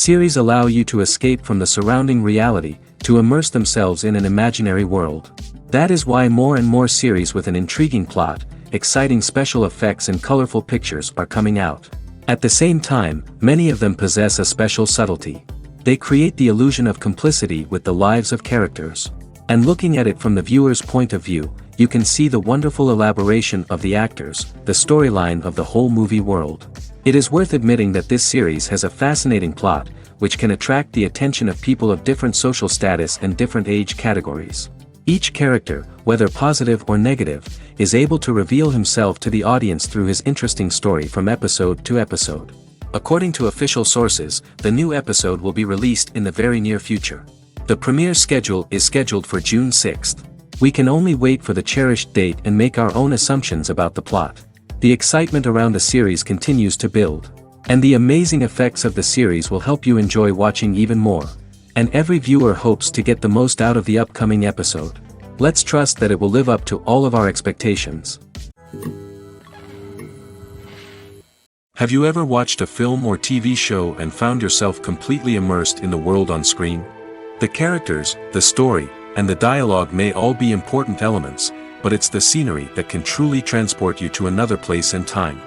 Series allow you to escape from the surrounding reality, to immerse themselves in an imaginary world. That is why more and more series with an intriguing plot, exciting special effects and colorful pictures are coming out. At the same time, many of them possess a special subtlety. They create the illusion of complicity with the lives of characters. And looking at it from the viewer's point of view, you can see the wonderful elaboration of the actors, the storyline of the whole movie world. It is worth admitting that this series has a fascinating plot, which can attract the attention of people of different social status and different age categories. Each character, whether positive or negative, is able to reveal himself to the audience through his interesting story from episode to episode. According to official sources, the new episode will be released in the very near future. The premiere schedule is scheduled for June 6th. We can only wait for the cherished date and make our own assumptions about the plot. The excitement around the series continues to build. And the amazing effects of the series will help you enjoy watching even more. And every viewer hopes to get the most out of the upcoming episode. Let's trust that it will live up to all of our expectations. Have you ever watched a film or TV show and found yourself completely immersed in the world on screen? The characters, the story, and the dialogue may all be important elements, but it's the scenery that can truly transport you to another place and time.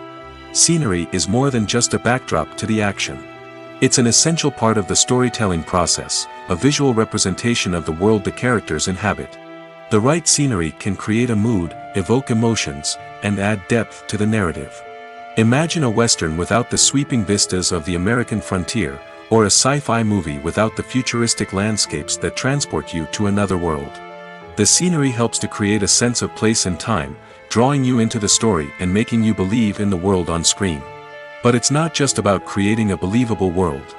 Scenery is more than just a backdrop to the action. It's an essential part of the storytelling process, a visual representation of the world the characters inhabit. The right scenery can create a mood, evoke emotions, and add depth to the narrative. Imagine a western without the sweeping vistas of the American frontier, or a sci-fi movie without the futuristic landscapes that transport you to another world. The scenery helps to create a sense of place and time, drawing you into the story and making you believe in the world on screen. But it's not just about creating a believable world.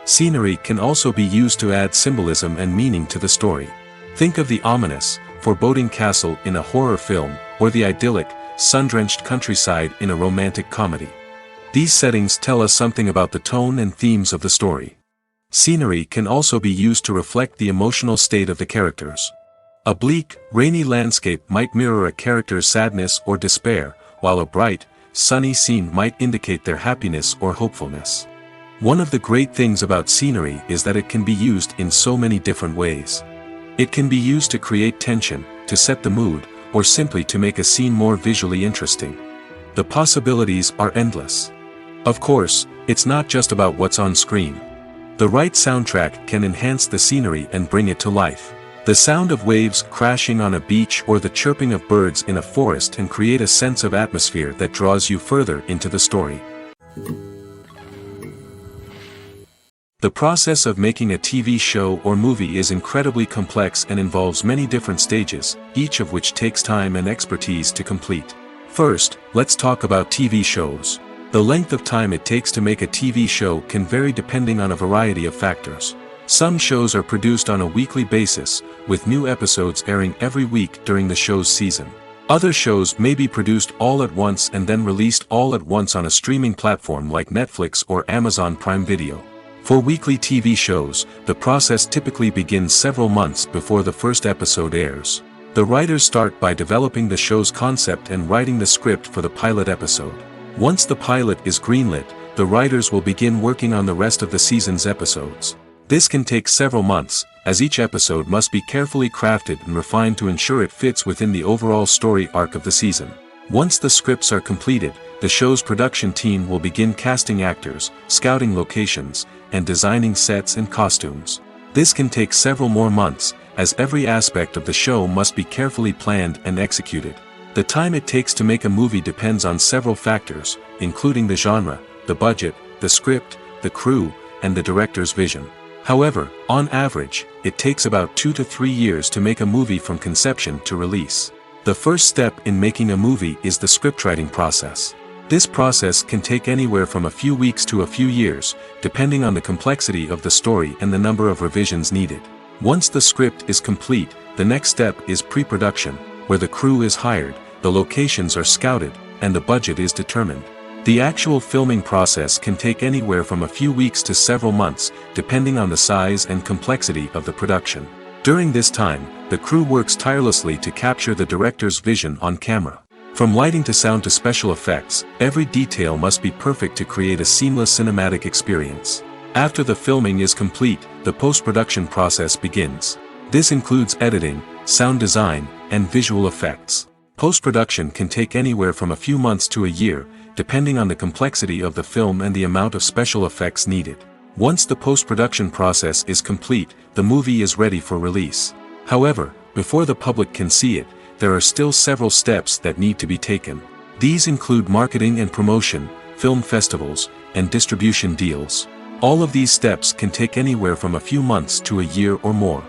Scenery can also be used to add symbolism and meaning to the story. Think of the ominous, foreboding castle in a horror film, or the idyllic, sun-drenched countryside in a romantic comedy. These settings tell us something about the tone and themes of the story. Scenery can also be used to reflect the emotional state of the characters. A bleak, rainy landscape might mirror a character's sadness or despair, while a bright, sunny scene might indicate their happiness or hopefulness. One of the great things about scenery is that it can be used in so many different ways. It can be used to create tension, to set the mood, or simply to make a scene more visually interesting. The possibilities are endless. Of course, it's not just about what's on screen. The right soundtrack can enhance the scenery and bring it to life. The sound of waves crashing on a beach or the chirping of birds in a forest can create a sense of atmosphere that draws you further into the story. The process of making a TV show or movie is incredibly complex and involves many different stages, each of which takes time and expertise to complete. First, let's talk about TV shows. The length of time it takes to make a TV show can vary depending on a variety of factors. Some shows are produced on a weekly basis, with new episodes airing every week during the show's season. Other shows may be produced all at once and then released all at once on a streaming platform like Netflix or Amazon Prime Video. For weekly TV shows, the process typically begins several months before the first episode airs. The writers start by developing the show's concept and writing the script for the pilot episode. Once the pilot is greenlit, the writers will begin working on the rest of the season's episodes. This can take several months, as each episode must be carefully crafted and refined to ensure it fits within the overall story arc of the season. Once the scripts are completed, the show's production team will begin casting actors, scouting locations, and designing sets and costumes. This can take several more months, as every aspect of the show must be carefully planned and executed. The time it takes to make a movie depends on several factors, including the genre, the budget, the script, the crew, and the director's vision. However, on average, it takes about 2 to 3 years to make a movie from conception to release. The first step in making a movie is the scriptwriting process. This process can take anywhere from a few weeks to a few years, depending on the complexity of the story and the number of revisions needed. Once the script is complete, the next step is pre-production, where the crew is hired, the locations are scouted, and the budget is determined. The actual filming process can take anywhere from a few weeks to several months, depending on the size and complexity of the production. During this time, the crew works tirelessly to capture the director's vision on camera. From lighting to sound to special effects, every detail must be perfect to create a seamless cinematic experience. After the filming is complete, the post-production process begins. This includes editing, sound design, and visual effects. Post-production can take anywhere from a few months to a year, depending on the complexity of the film and the amount of special effects needed. Once the post-production process is complete, the movie is ready for release. However, before the public can see it, there are still several steps that need to be taken. These include marketing and promotion, film festivals, and distribution deals. All of these steps can take anywhere from a few months to a year or more.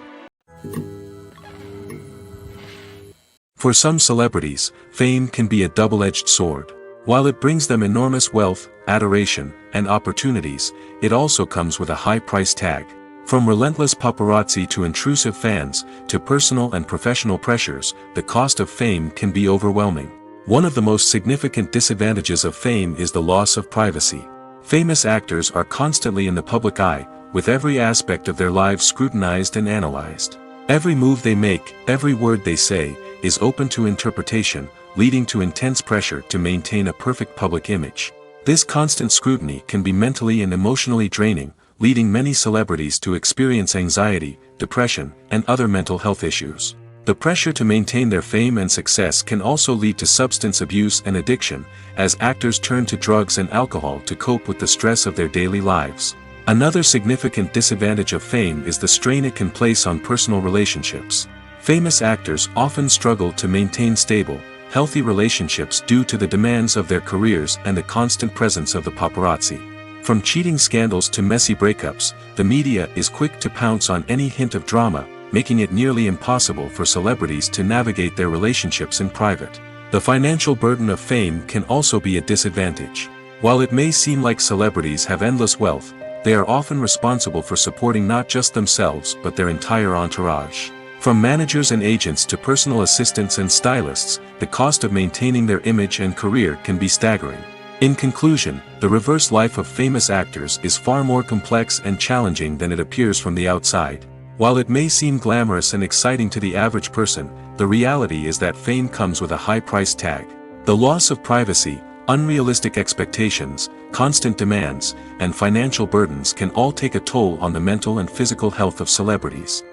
For some celebrities, fame can be a double-edged sword. While it brings them enormous wealth, adoration, and opportunities, it also comes with a high price tag. From relentless paparazzi to intrusive fans, to personal and professional pressures, the cost of fame can be overwhelming. One of the most significant disadvantages of fame is the loss of privacy. Famous actors are constantly in the public eye, with every aspect of their lives scrutinized and analyzed. Every move they make, every word they say, is open to interpretation, leading to intense pressure to maintain a perfect public image. This constant scrutiny can be mentally and emotionally draining, leading many celebrities to experience anxiety, depression, and other mental health issues. The pressure to maintain their fame and success can also lead to substance abuse and addiction, as actors turn to drugs and alcohol to cope with the stress of their daily lives. Another significant disadvantage of fame is the strain it can place on personal relationships. Famous actors often struggle to maintain stable, healthy relationships due to the demands of their careers and the constant presence of the paparazzi. From cheating scandals to messy breakups, the media is quick to pounce on any hint of drama, making it nearly impossible for celebrities to navigate their relationships in private. The financial burden of fame can also be a disadvantage. While it may seem like celebrities have endless wealth, they are often responsible for supporting not just themselves but their entire entourage. From managers and agents to personal assistants and stylists, the cost of maintaining their image and career can be staggering. In conclusion, the reverse life of famous actors is far more complex and challenging than it appears from the outside. While it may seem glamorous and exciting to the average person, the reality is that fame comes with a high price tag. The loss of privacy, unrealistic expectations, constant demands, and financial burdens can all take a toll on the mental and physical health of celebrities.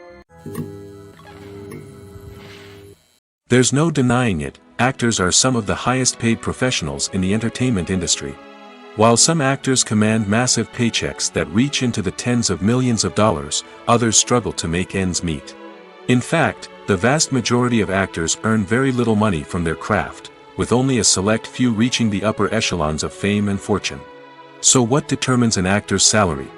There's no denying it, actors are some of the highest paid professionals in the entertainment industry. While some actors command massive paychecks that reach into the tens of millions of dollars, others struggle to make ends meet. In fact, the vast majority of actors earn very little money from their craft, with only a select few reaching the upper echelons of fame and fortune. So what determines an actor's salary?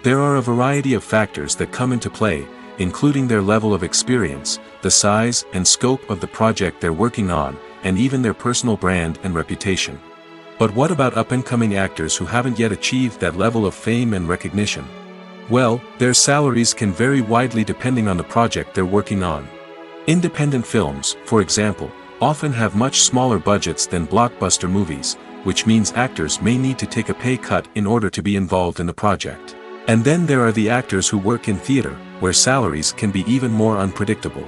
There are a variety of factors that come into play, including their level of experience, the size and scope of the project they're working on, and even their personal brand and reputation. But what about up-and-coming actors who haven't yet achieved that level of fame and recognition? Well, their salaries can vary widely depending on the project they're working on. Independent films, for example, often have much smaller budgets than blockbuster movies, which means actors may need to take a pay cut in order to be involved in the project. And then there are the actors who work in theater, where salaries can be even more unpredictable.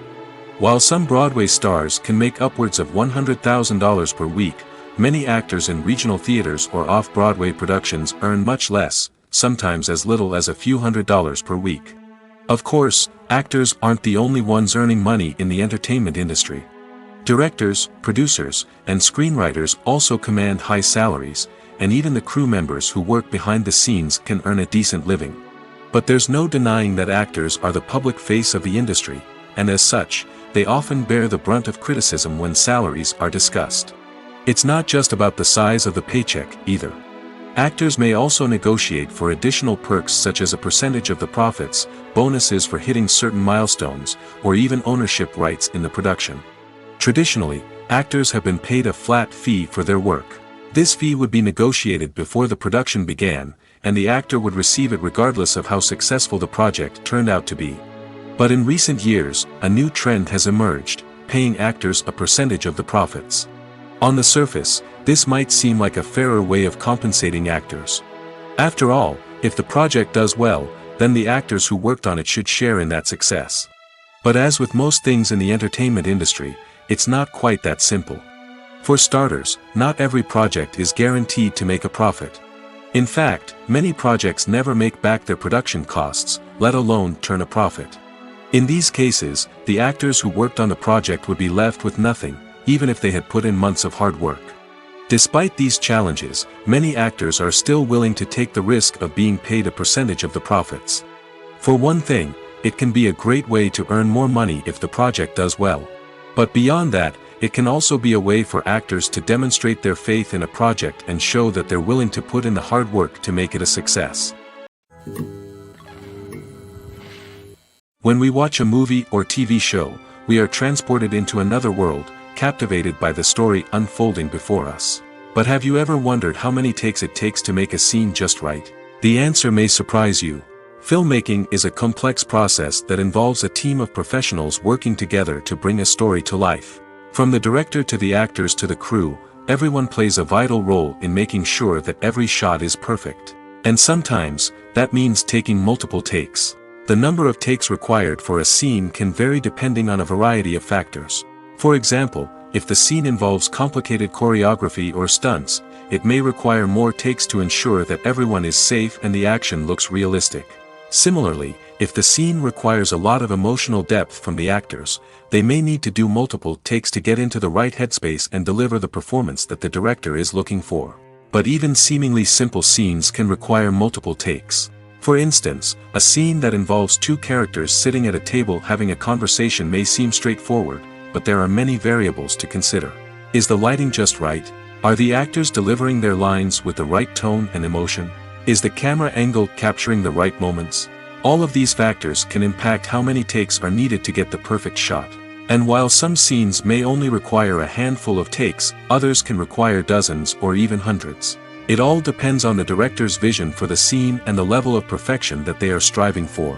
While some Broadway stars can make upwards of $100,000 per week, many actors in regional theaters or off-Broadway productions earn much less, sometimes as little as a few $100s per week. Of course, actors aren't the only ones earning money in the entertainment industry. Directors, producers, and screenwriters also command high salaries, and even the crew members who work behind the scenes can earn a decent living. But there's no denying that actors are the public face of the industry, and as such, they often bear the brunt of criticism when salaries are discussed. It's not just about the size of the paycheck, either. Actors may also negotiate for additional perks such as a percentage of the profits, bonuses for hitting certain milestones, or even ownership rights in the production. Traditionally, actors have been paid a flat fee for their work. This fee would be negotiated before the production began, and the actor would receive it regardless of how successful the project turned out to be. But in recent years, a new trend has emerged, paying actors a percentage of the profits. On the surface, this might seem like a fairer way of compensating actors. After all, if the project does well, then the actors who worked on it should share in that success. But as with most things in the entertainment industry, it's not quite that simple. For starters, not every project is guaranteed to make a profit. In fact, many projects never make back their production costs, let alone turn a profit. In these cases, the actors who worked on the project would be left with nothing, even if they had put in months of hard work. Despite these challenges, many actors are still willing to take the risk of being paid a percentage of the profits. For one thing, it can be a great way to earn more money if the project does well. But beyond that, it can also be a way for actors to demonstrate their faith in a project and show that they're willing to put in the hard work to make it a success. When we watch a movie or TV show, we are transported into another world, captivated by the story unfolding before us. But have you ever wondered how many takes it takes to make a scene just right? The answer may surprise you. Filmmaking is a complex process that involves a team of professionals working together to bring a story to life. From the director to the actors to the crew, everyone plays a vital role in making sure that every shot is perfect. And sometimes, that means taking multiple takes. The number of takes required for a scene can vary depending on a variety of factors. For example, if the scene involves complicated choreography or stunts, it may require more takes to ensure that everyone is safe and the action looks realistic. Similarly, if the scene requires a lot of emotional depth from the actors, they may need to do multiple takes to get into the right headspace and deliver the performance that the director is looking for. But even seemingly simple scenes can require multiple takes. For instance, a scene that involves two characters sitting at a table having a conversation may seem straightforward, but there are many variables to consider. Is the lighting just right? Are the actors delivering their lines with the right tone and emotion? Is the camera angle capturing the right moments? All of these factors can impact how many takes are needed to get the perfect shot. And while some scenes may only require a handful of takes, others can require dozens or even hundreds. It all depends on the director's vision for the scene and the level of perfection that they are striving for.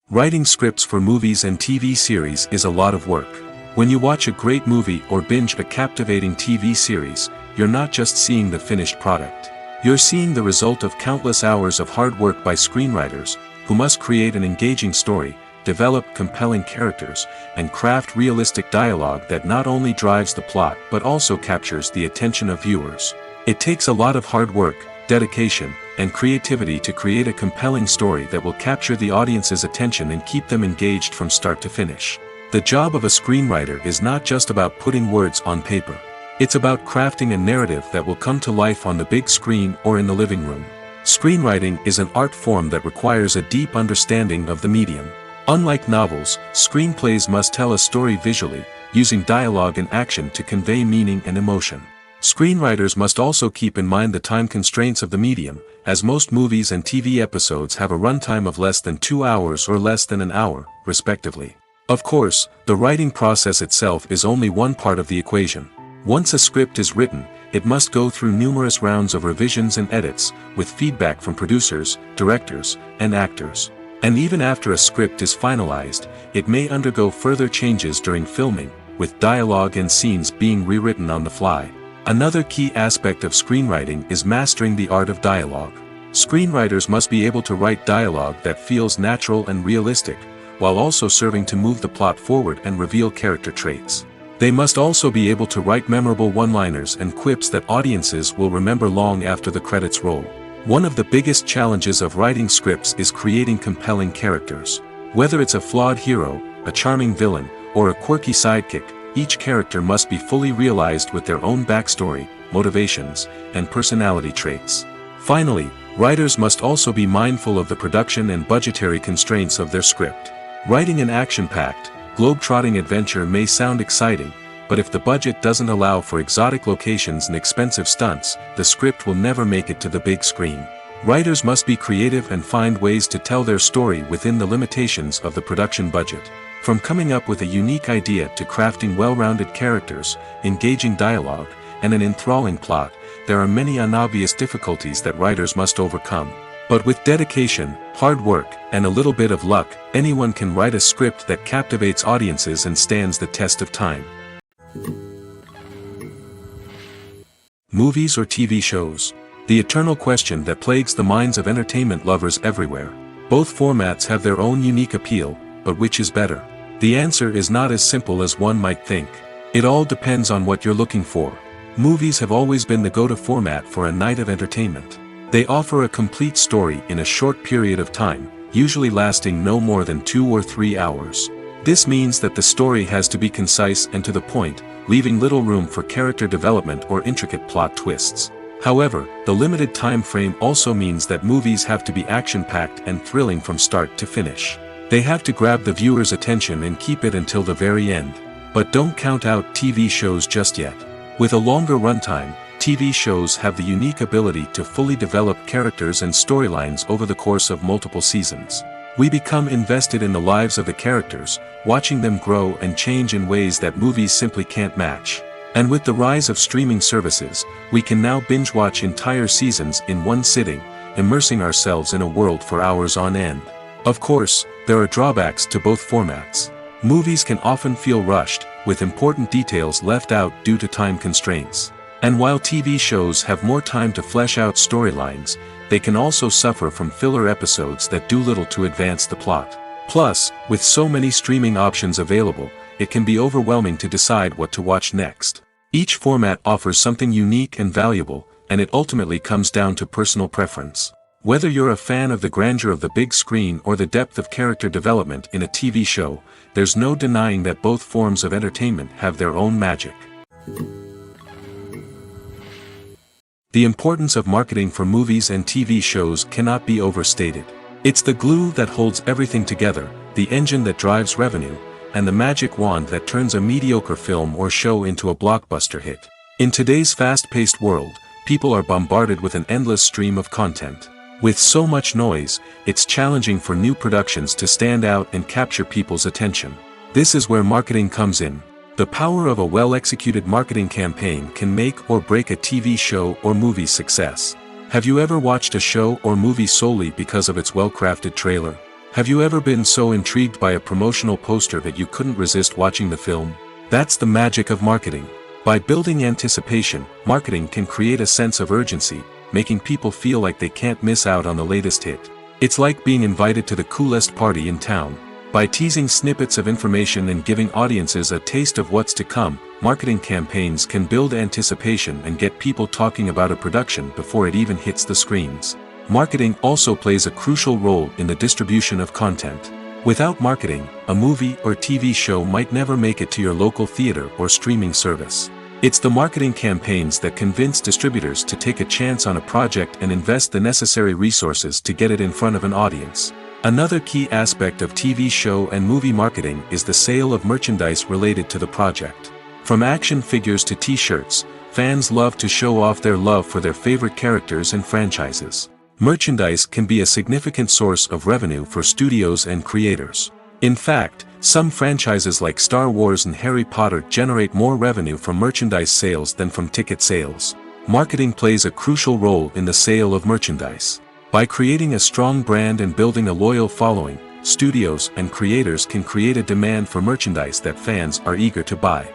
Writing scripts for movies and TV series is a lot of work. When you watch a great movie or binge a captivating TV series, you're not just seeing the finished product. You're seeing the result of countless hours of hard work by screenwriters, who must create an engaging story, develop compelling characters, and craft realistic dialogue that not only drives the plot but also captures the attention of viewers. It takes a lot of hard work, dedication, and creativity to create a compelling story that will capture the audience's attention and keep them engaged from start to finish. The job of a screenwriter is not just about putting words on paper. It's about crafting a narrative that will come to life on the big screen or in the living room. Screenwriting is an art form that requires a deep understanding of the medium. Unlike novels, screenplays must tell a story visually, using dialogue and action to convey meaning and emotion. Screenwriters must also keep in mind the time constraints of the medium, as most movies and TV episodes have a runtime of less than 2 hours or less than an hour, respectively. Of course, the writing process itself is only one part of the equation. Once a script is written, it must go through numerous rounds of revisions and edits, with feedback from producers, directors, and actors. And even after a script is finalized, it may undergo further changes during filming, with dialogue and scenes being rewritten on the fly. Another key aspect of screenwriting is mastering the art of dialogue. Screenwriters must be able to write dialogue that feels natural and realistic, while also serving to move the plot forward and reveal character traits. They must also be able to write memorable one-liners and quips that audiences will remember long after the credits roll. One of the biggest challenges of writing scripts is creating compelling characters. Whether it's a flawed hero, a charming villain, or a quirky sidekick, each character must be fully realized with their own backstory, motivations, and personality traits. Finally, writers must also be mindful of the production and budgetary constraints of their script. Writing an action-packed, globe-trotting adventure may sound exciting, but if the budget doesn't allow for exotic locations and expensive stunts, the script will never make it to the big screen. Writers must be creative and find ways to tell their story within the limitations of the production budget. From coming up with a unique idea to crafting well-rounded characters, engaging dialogue, and an enthralling plot, there are many unobvious difficulties that writers must overcome. But with dedication, hard work, and a little bit of luck, anyone can write a script that captivates audiences and stands the test of time. Movies or TV shows? The eternal question that plagues the minds of entertainment lovers everywhere. Both formats have their own unique appeal, but which is better? The answer is not as simple as one might think. It all depends on what you're looking for. Movies have always been the go-to format for a night of entertainment. They offer a complete story in a short period of time, usually lasting no more than 2 or 3 hours. This means that the story has to be concise and to the point, leaving little room for character development or intricate plot twists. However, the limited time frame also means that movies have to be action-packed and thrilling from start to finish. They have to grab the viewer's attention and keep it until the very end. But don't count out TV shows just yet. With a longer runtime, TV shows have the unique ability to fully develop characters and storylines over the course of multiple seasons. We become invested in the lives of the characters, watching them grow and change in ways that movies simply can't match. And with the rise of streaming services, we can now binge-watch entire seasons in one sitting, immersing ourselves in a world for hours on end. Of course, there are drawbacks to both formats. Movies can often feel rushed, with important details left out due to time constraints. And while TV shows have more time to flesh out storylines, they can also suffer from filler episodes that do little to advance the plot. Plus, with so many streaming options available, it can be overwhelming to decide what to watch next. Each format offers something unique and valuable, and it ultimately comes down to personal preference. Whether you're a fan of the grandeur of the big screen or the depth of character development in a TV show, there's no denying that both forms of entertainment have their own magic. The importance of marketing for movies and TV shows cannot be overstated. It's the glue that holds everything together, the engine that drives revenue, and the magic wand that turns a mediocre film or show into a blockbuster hit. In today's fast-paced world, people are bombarded with an endless stream of content. With so much noise, it's challenging for new productions to stand out and capture people's attention. This is where marketing comes in. The power of a well-executed marketing campaign can make or break a TV show or movie's success. Have you ever watched a show or movie solely because of its well-crafted trailer? Have you ever been so intrigued by a promotional poster that you couldn't resist watching the film? That's the magic of marketing. By building anticipation, marketing can create a sense of urgency, making people feel like they can't miss out on the latest hit. It's like being invited to the coolest party in town. By teasing snippets of information and giving audiences a taste of what's to come, marketing campaigns can build anticipation and get people talking about a production before it even hits the screens. Marketing also plays a crucial role in the distribution of content. Without marketing, a movie or TV show might never make it to your local theater or streaming service. It's the marketing campaigns that convince distributors to take a chance on a project and invest the necessary resources to get it in front of an audience. Another key aspect of TV show and movie marketing is the sale of merchandise related to the project. From action figures to t-shirts, fans love to show off their love for their favorite characters and franchises. Merchandise can be a significant source of revenue for studios and creators. In fact, some franchises like Star Wars and Harry Potter generate more revenue from merchandise sales than from ticket sales. Marketing plays a crucial role in the sale of merchandise. By creating a strong brand and building a loyal following, studios and creators can create a demand for merchandise that fans are eager to buy.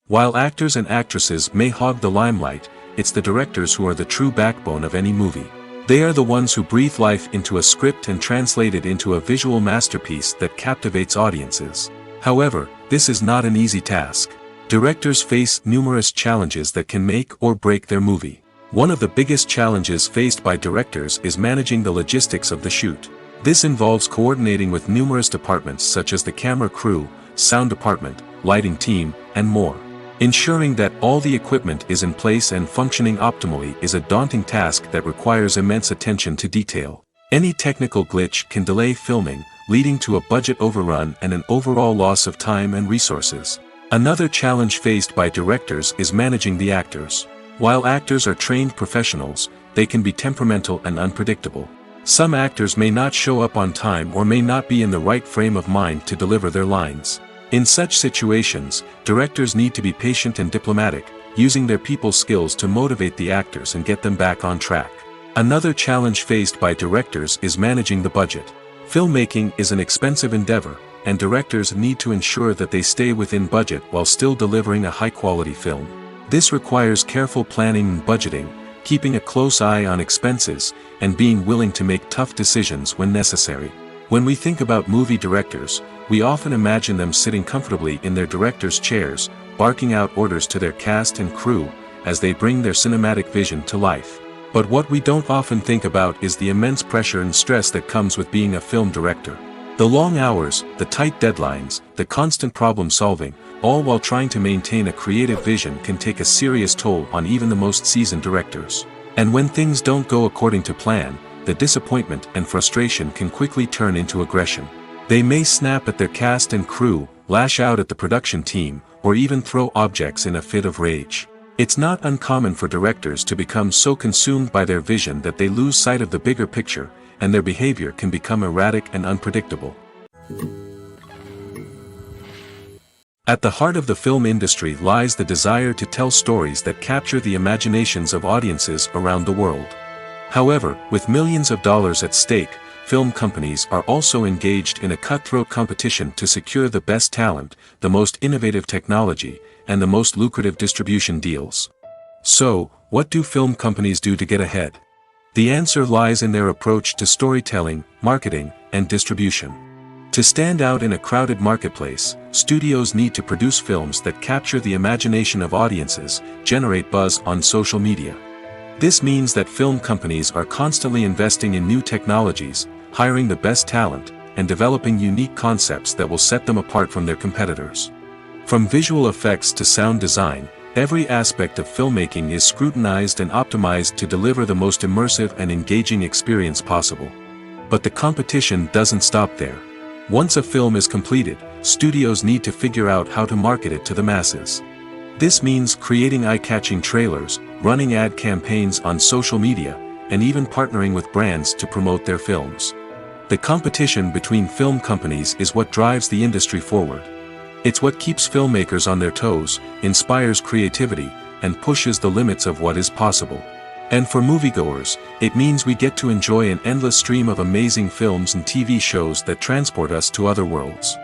While actors and actresses may hog the limelight, it's the directors who are the true backbone of any movie. They are the ones who breathe life into a script and translate it into a visual masterpiece that captivates audiences. However, this is not an easy task. Directors face numerous challenges that can make or break their movie. One of the biggest challenges faced by directors is managing the logistics of the shoot. This involves coordinating with numerous departments such as the camera crew, sound department, lighting team, and more. Ensuring that all the equipment is in place and functioning optimally is a daunting task that requires immense attention to detail. Any technical glitch can delay filming, leading to a budget overrun and an overall loss of time and resources. Another challenge faced by directors is managing the actors. While actors are trained professionals, they can be temperamental and unpredictable. Some actors may not show up on time or may not be in the right frame of mind to deliver their lines. In such situations, directors need to be patient and diplomatic, using their people skills to motivate the actors and get them back on track. Another challenge faced by directors is managing the budget. Filmmaking is an expensive endeavor, and directors need to ensure that they stay within budget while still delivering a high-quality film. This requires careful planning and budgeting, keeping a close eye on expenses, and being willing to make tough decisions when necessary. When we think about movie directors, we often imagine them sitting comfortably in their director's chairs, barking out orders to their cast and crew, as they bring their cinematic vision to life. But what we don't often think about is the immense pressure and stress that comes with being a film director. The long hours, the tight deadlines, the constant problem solving, all while trying to maintain a creative vision can take a serious toll on even the most seasoned directors. And when things don't go according to plan, the disappointment and frustration can quickly turn into aggression. They may snap at their cast and crew, lash out at the production team, or even throw objects in a fit of rage. It's not uncommon for directors to become so consumed by their vision that they lose sight of the bigger picture, and their behavior can become erratic and unpredictable. At the heart of the film industry lies the desire to tell stories that capture the imaginations of audiences around the world. However, with millions of dollars at stake, film companies are also engaged in a cutthroat competition to secure the best talent, the most innovative technology, and the most lucrative distribution deals. So, what do film companies do to get ahead? The answer lies in their approach to storytelling, marketing, and distribution. To stand out in a crowded marketplace, studios need to produce films that capture the imagination of audiences, generate buzz on social media. This means that film companies are constantly investing in new technologies, hiring the best talent, and developing unique concepts that will set them apart from their competitors. From visual effects to sound design, every aspect of filmmaking is scrutinized and optimized to deliver the most immersive and engaging experience possible. But the competition doesn't stop there. Once a film is completed, studios need to figure out how to market it to the masses. This means creating eye-catching trailers, running ad campaigns on social media, and even partnering with brands to promote their films. The competition between film companies is what drives the industry forward. It's what keeps filmmakers on their toes, inspires creativity, and pushes the limits of what is possible. And for moviegoers, it means we get to enjoy an endless stream of amazing films and TV shows that transport us to other worlds.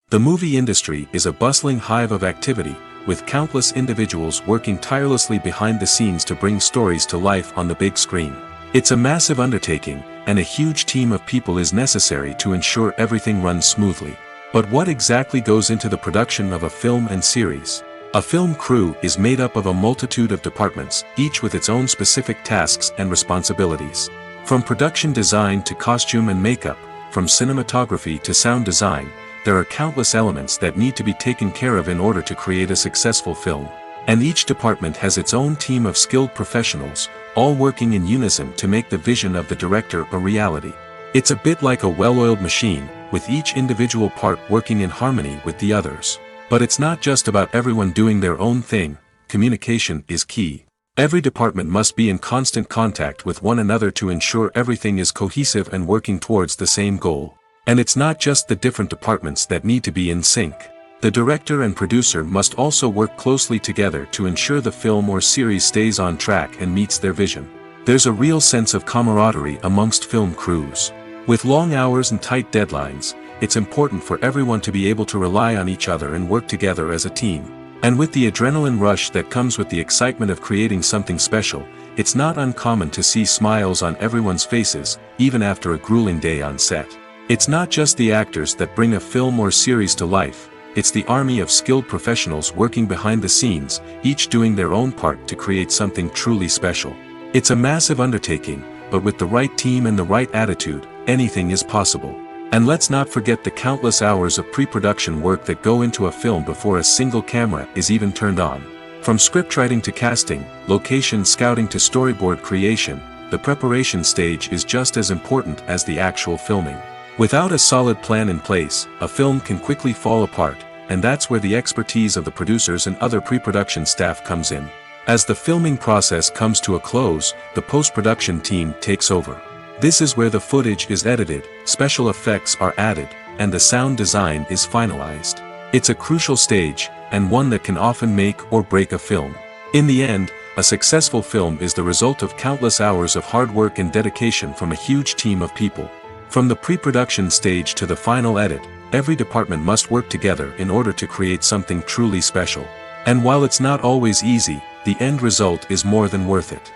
The movie industry is a bustling hive of activity, with countless individuals working tirelessly behind the scenes to bring stories to life on the big screen. It's a massive undertaking, and a huge team of people is necessary to ensure everything runs smoothly. But what exactly goes into the production of a film and series? A film crew is made up of a multitude of departments, each with its own specific tasks and responsibilities. From production design to costume and makeup, from cinematography to sound design, there are countless elements that need to be taken care of in order to create a successful film. And each department has its own team of skilled professionals, all working in unison to make the vision of the director a reality. It's a bit like a well-oiled machine, with each individual part working in harmony with the others. But it's not just about everyone doing their own thing. Communication is key. Every department must be in constant contact with one another to ensure everything is cohesive and working towards the same goal. And it's not just the different departments that need to be in sync. The director and producer must also work closely together to ensure the film or series stays on track and meets their vision. There's a real sense of camaraderie amongst film crews. With long hours and tight deadlines, it's important for everyone to be able to rely on each other and work together as a team. And with the adrenaline rush that comes with the excitement of creating something special, it's not uncommon to see smiles on everyone's faces, even after a grueling day on set. It's not just the actors that bring a film or series to life, it's the army of skilled professionals working behind the scenes, each doing their own part to create something truly special. It's a massive undertaking, but with the right team and the right attitude, anything is possible. And let's not forget the countless hours of pre-production work that go into a film before a single camera is even turned on. From scriptwriting to casting, location scouting to storyboard creation, the preparation stage is just as important as the actual filming. Without a solid plan in place, a film can quickly fall apart, and that's where the expertise of the producers and other pre-production staff comes in. As the filming process comes to a close, the post-production team takes over. This is where the footage is edited, special effects are added, and the sound design is finalized. It's a crucial stage, and one that can often make or break a film. In the end, a successful film is the result of countless hours of hard work and dedication from a huge team of people. From the pre-production stage to the final edit, every department must work together in order to create something truly special. And while it's not always easy, the end result is more than worth it.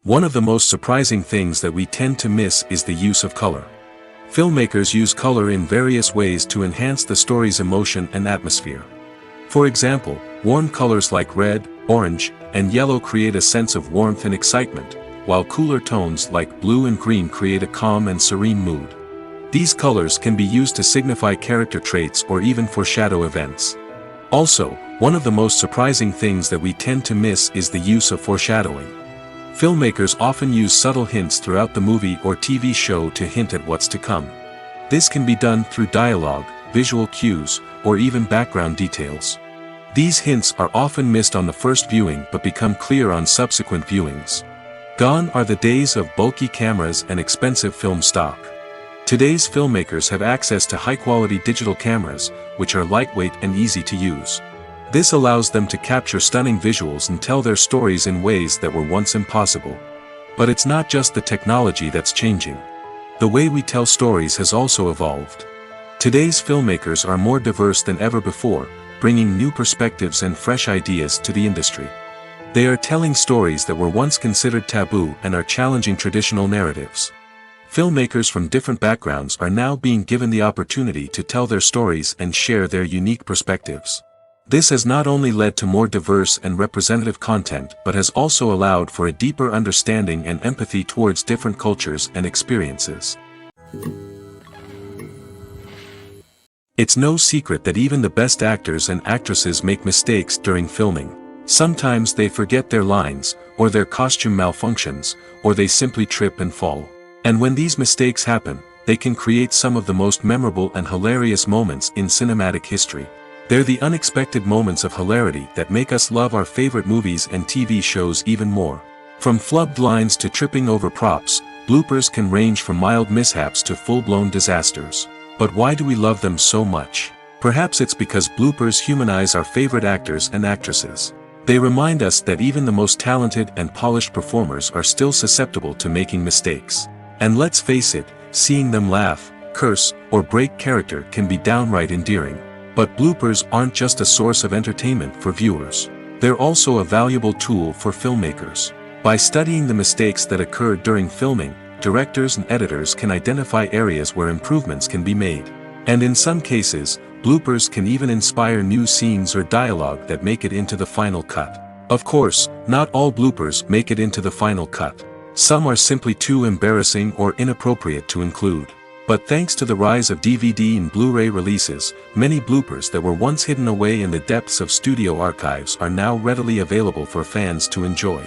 One of the most surprising things that we tend to miss is the use of color. Filmmakers use color in various ways to enhance the story's emotion and atmosphere. For example, warm colors like red, orange, and yellow create a sense of warmth and excitement, while cooler tones like blue and green create a calm and serene mood. These colors can be used to signify character traits or even foreshadow events. Also, one of the most surprising things that we tend to miss is the use of foreshadowing. Filmmakers often use subtle hints throughout the movie or TV show to hint at what's to come. This can be done through dialogue, visual cues, or even background details. These hints are often missed on the first viewing but become clear on subsequent viewings. Gone are the days of bulky cameras and expensive film stock. Today's filmmakers have access to high-quality digital cameras, which are lightweight and easy to use. This allows them to capture stunning visuals and tell their stories in ways that were once impossible. But it's not just the technology that's changing. The way we tell stories has also evolved. Today's filmmakers are more diverse than ever before, bringing new perspectives and fresh ideas to the industry. They are telling stories that were once considered taboo and are challenging traditional narratives. Filmmakers from different backgrounds are now being given the opportunity to tell their stories and share their unique perspectives. This has not only led to more diverse and representative content but has also allowed for a deeper understanding and empathy towards different cultures and experiences. It's no secret that even the best actors and actresses make mistakes during filming. Sometimes they forget their lines, or their costume malfunctions, or they simply trip and fall. And when these mistakes happen, they can create some of the most memorable and hilarious moments in cinematic history. They're the unexpected moments of hilarity that make us love our favorite movies and TV shows even more. From flubbed lines to tripping over props, bloopers can range from mild mishaps to full-blown disasters. But why do we love them so much? Perhaps it's because bloopers humanize our favorite actors and actresses. They remind us that even the most talented and polished performers are still susceptible to making mistakes. And let's face it, seeing them laugh, curse, or break character can be downright endearing. But bloopers aren't just a source of entertainment for viewers. They're also a valuable tool for filmmakers. By studying the mistakes that occurred during filming, directors and editors can identify areas where improvements can be made. And in some cases, bloopers can even inspire new scenes or dialogue that make it into the final cut. Of course, not all bloopers make it into the final cut. Some are simply too embarrassing or inappropriate to include. But thanks to the rise of DVD and Blu-ray releases, many bloopers that were once hidden away in the depths of studio archives are now readily available for fans to enjoy.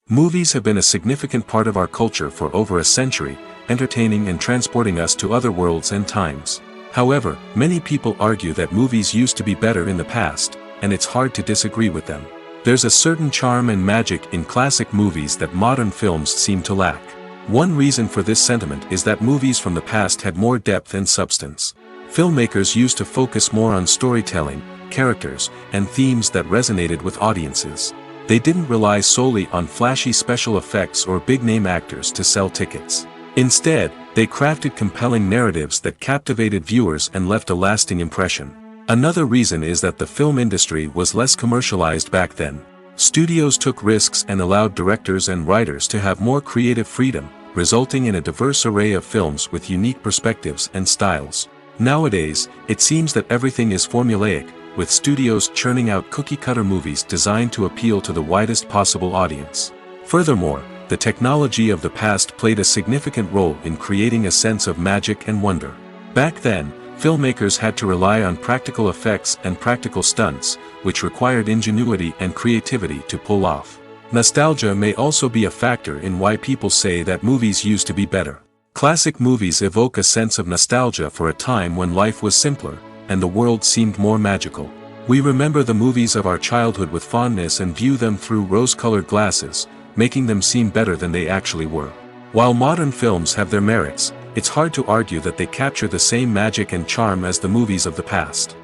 Movies have been a significant part of our culture for over a century, entertaining and transporting us to other worlds and times. However, many people argue that movies used to be better in the past, and it's hard to disagree with them. There's a certain charm and magic in classic movies that modern films seem to lack. One reason for this sentiment is that movies from the past had more depth and substance. Filmmakers used to focus more on storytelling, characters, and themes that resonated with audiences. They didn't rely solely on flashy special effects or big-name actors to sell tickets. Instead, they crafted compelling narratives that captivated viewers and left a lasting impression. Another reason is that the film industry was less commercialized back then. Studios took risks and allowed directors and writers to have more creative freedom, resulting in a diverse array of films with unique perspectives and styles. Nowadays, it seems that everything is formulaic, with studios churning out cookie-cutter movies designed to appeal to the widest possible audience. Furthermore, the technology of the past played a significant role in creating a sense of magic and wonder. Back then, filmmakers had to rely on practical effects and practical stunts, which required ingenuity and creativity to pull off. Nostalgia may also be a factor in why people say that movies used to be better. Classic movies evoke a sense of nostalgia for a time when life was simpler, and the world seemed more magical. We remember the movies of our childhood with fondness and view them through rose-colored glasses, making them seem better than they actually were. While modern films have their merits, it's hard to argue that they capture the same magic and charm as the movies of the past.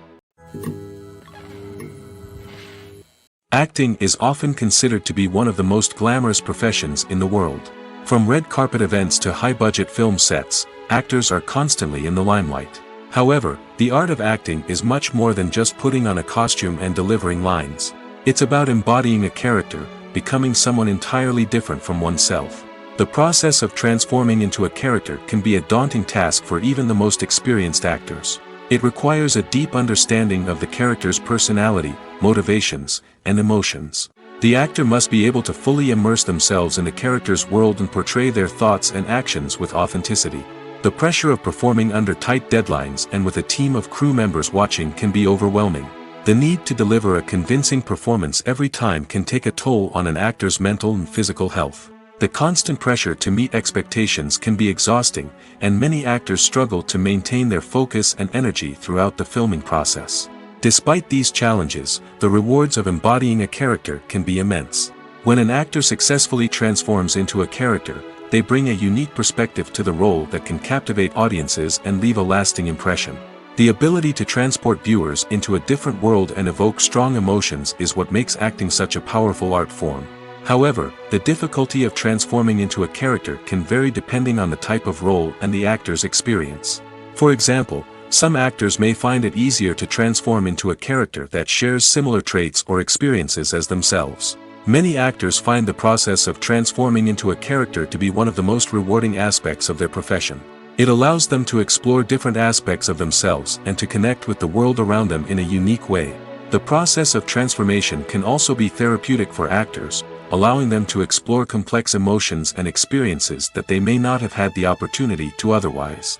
Acting is often considered to be one of the most glamorous professions in the world. From red carpet events to high-budget film sets, actors are constantly in the limelight. However, the art of acting is much more than just putting on a costume and delivering lines. It's about embodying a character, becoming someone entirely different from oneself. The process of transforming into a character can be a daunting task for even the most experienced actors. It requires a deep understanding of the character's personality, motivations, and emotions. The actor must be able to fully immerse themselves in the character's world and portray their thoughts and actions with authenticity. The pressure of performing under tight deadlines and with a team of crew members watching can be overwhelming. The need to deliver a convincing performance every time can take a toll on an actor's mental and physical health. The constant pressure to meet expectations can be exhausting, and many actors struggle to maintain their focus and energy throughout the filming process. Despite these challenges, the rewards of embodying a character can be immense. When an actor successfully transforms into a character, they bring a unique perspective to the role that can captivate audiences and leave a lasting impression. The ability to transport viewers into a different world and evoke strong emotions is what makes acting such a powerful art form. However, the difficulty of transforming into a character can vary depending on the type of role and the actor's experience. For example, some actors may find it easier to transform into a character that shares similar traits or experiences as themselves. Many actors find the process of transforming into a character to be one of the most rewarding aspects of their profession. It allows them to explore different aspects of themselves and to connect with the world around them in a unique way. The process of transformation can also be therapeutic for actors, allowing them to explore complex emotions and experiences that they may not have had the opportunity to otherwise.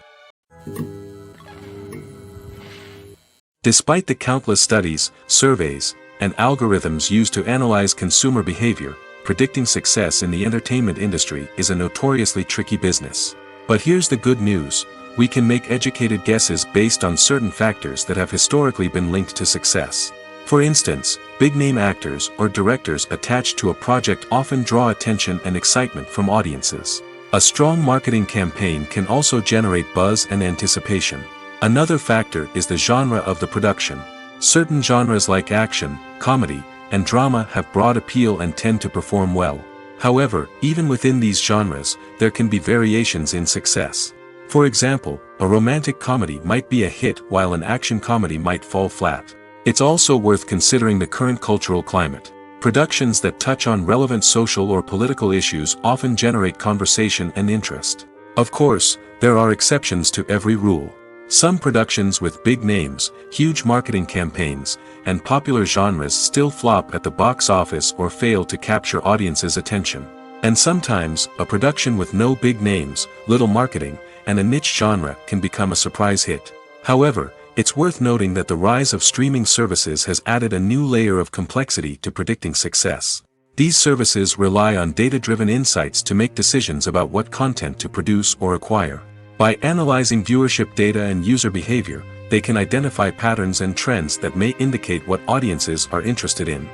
Despite the countless studies, surveys, and algorithms used to analyze consumer behavior, predicting success in the entertainment industry is a notoriously tricky business. But here's the good news: we can make educated guesses based on certain factors that have historically been linked to success. For instance, big-name actors or directors attached to a project often draw attention and excitement from audiences. A strong marketing campaign can also generate buzz and anticipation. Another factor is the genre of the production. Certain genres like action, comedy, and drama have broad appeal and tend to perform well. However, even within these genres, there can be variations in success. For example, a romantic comedy might be a hit while an action comedy might fall flat. It's also worth considering the current cultural climate. Productions that touch on relevant social or political issues often generate conversation and interest. Of course, there are exceptions to every rule. Some productions with big names, huge marketing campaigns, and popular genres still flop at the box office or fail to capture audiences' attention. And sometimes, a production with no big names, little marketing, and a niche genre can become a surprise hit. However, it's worth noting that the rise of streaming services has added a new layer of complexity to predicting success. These services rely on data-driven insights to make decisions about what content to produce or acquire. By analyzing viewership data and user behavior, they can identify patterns and trends that may indicate what audiences are interested in.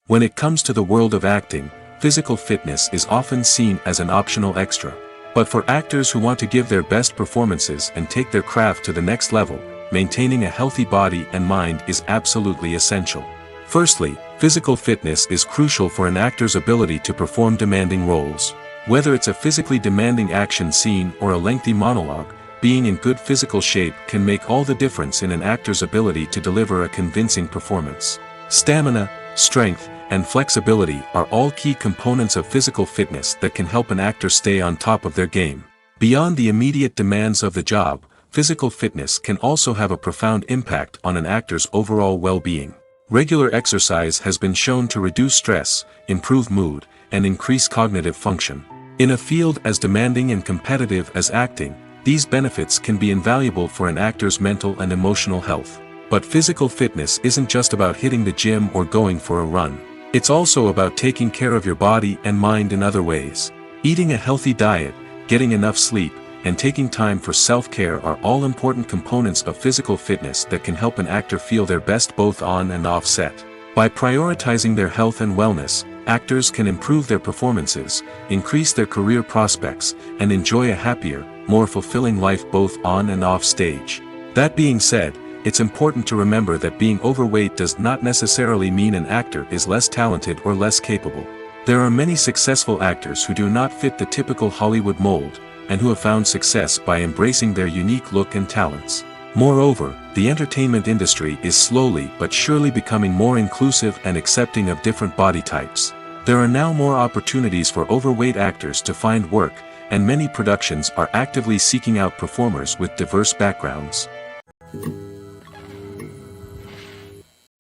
When it comes to the world of acting, physical fitness is often seen as an optional extra. But for actors who want to give their best performances and take their craft to the next level, maintaining a healthy body and mind is absolutely essential. Firstly, physical fitness is crucial for an actor's ability to perform demanding roles. Whether it's a physically demanding action scene or a lengthy monologue, being in good physical shape can make all the difference in an actor's ability to deliver a convincing performance. Stamina, strength, and flexibility are all key components of physical fitness that can help an actor stay on top of their game. Beyond the immediate demands of the job, physical fitness can also have a profound impact on an actor's overall well-being. Regular exercise has been shown to reduce stress, improve mood, and increase cognitive function. In a field as demanding and competitive as acting, these benefits can be invaluable for an actor's mental and emotional health. But physical fitness isn't just about hitting the gym or going for a run. It's also about taking care of your body and mind in other ways. Eating a healthy diet, getting enough sleep, and taking time for self-care are all important components of physical fitness that can help an actor feel their best both on and off set. By prioritizing their health and wellness, actors can improve their performances, increase their career prospects, and enjoy a happier, more fulfilling life both on and off stage. That being said, it's important to remember that being overweight does not necessarily mean an actor is less talented or less capable. There are many successful actors who do not fit the typical Hollywood mold, and who have found success by embracing their unique look and talents. Moreover, the entertainment industry is slowly but surely becoming more inclusive and accepting of different body types. There are now more opportunities for overweight actors to find work, and many productions are actively seeking out performers with diverse backgrounds.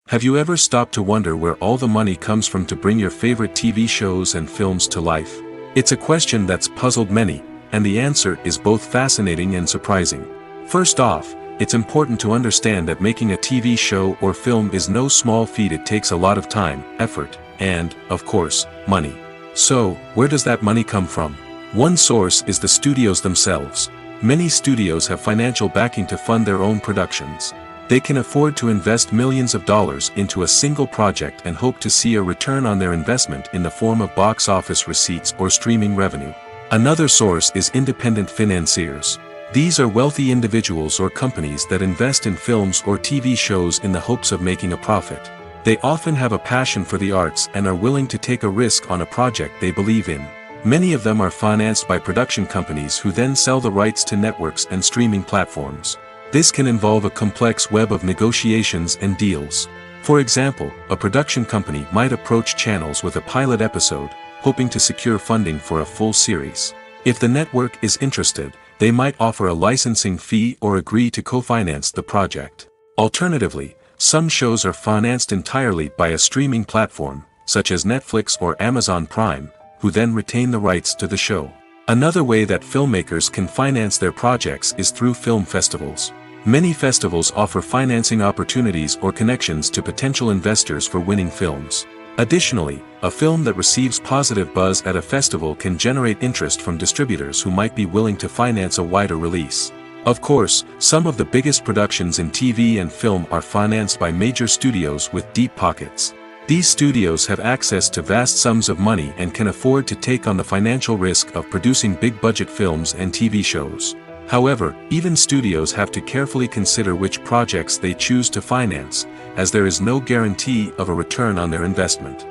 Have you ever stopped to wonder where all the money comes from to bring your favorite TV shows and films to life? It's a question that's puzzled many, and the answer is both fascinating and surprising. First off, it's important to understand that making a TV show or film is no small feat. It takes a lot of time, effort, and, of course, money. So, where does that money come from? One source is the studios themselves. Many studios have financial backing to fund their own productions. They can afford to invest millions of dollars into a single project and hope to see a return on their investment in the form of box office receipts or streaming revenue. Another source is independent financiers. These are wealthy individuals or companies that invest in films or TV shows in the hopes of making a profit. They often have a passion for the arts and are willing to take a risk on a project they believe in. Many of them are financed by production companies who then sell the rights to networks and streaming platforms. This can involve a complex web of negotiations and deals. For example, a production company might approach channels with a pilot episode, hoping to secure funding for a full series. If the network is interested, they might offer a licensing fee or agree to co-finance the project. Alternatively, some shows are financed entirely by a streaming platform, such as Netflix or Amazon Prime, who then retain the rights to the show. Another way that filmmakers can finance their projects is through film festivals. Many festivals offer financing opportunities or connections to potential investors for winning films. Additionally, a film that receives positive buzz at a festival can generate interest from distributors who might be willing to finance a wider release. Of course, some of the biggest productions in TV and film are financed by major studios with deep pockets. These studios have access to vast sums of money and can afford to take on the financial risk of producing big-budget films and TV shows. However, even studios have to carefully consider which projects they choose to finance, as there is no guarantee of a return on their investment.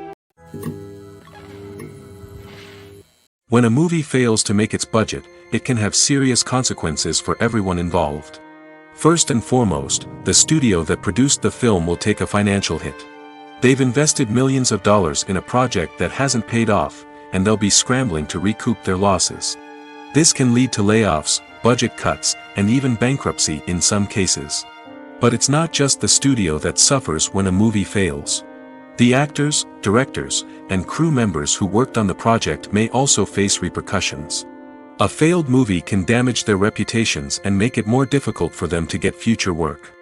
When a movie fails to make its budget, it can have serious consequences for everyone involved. First and foremost, the studio that produced the film will take a financial hit. They've invested millions of dollars in a project that hasn't paid off, and they'll be scrambling to recoup their losses. This can lead to layoffs, budget cuts, and even bankruptcy in some cases. But it's not just the studio that suffers when a movie fails. The actors, directors, and crew members who worked on the project may also face repercussions. A failed movie can damage their reputations and make it more difficult for them to get future work.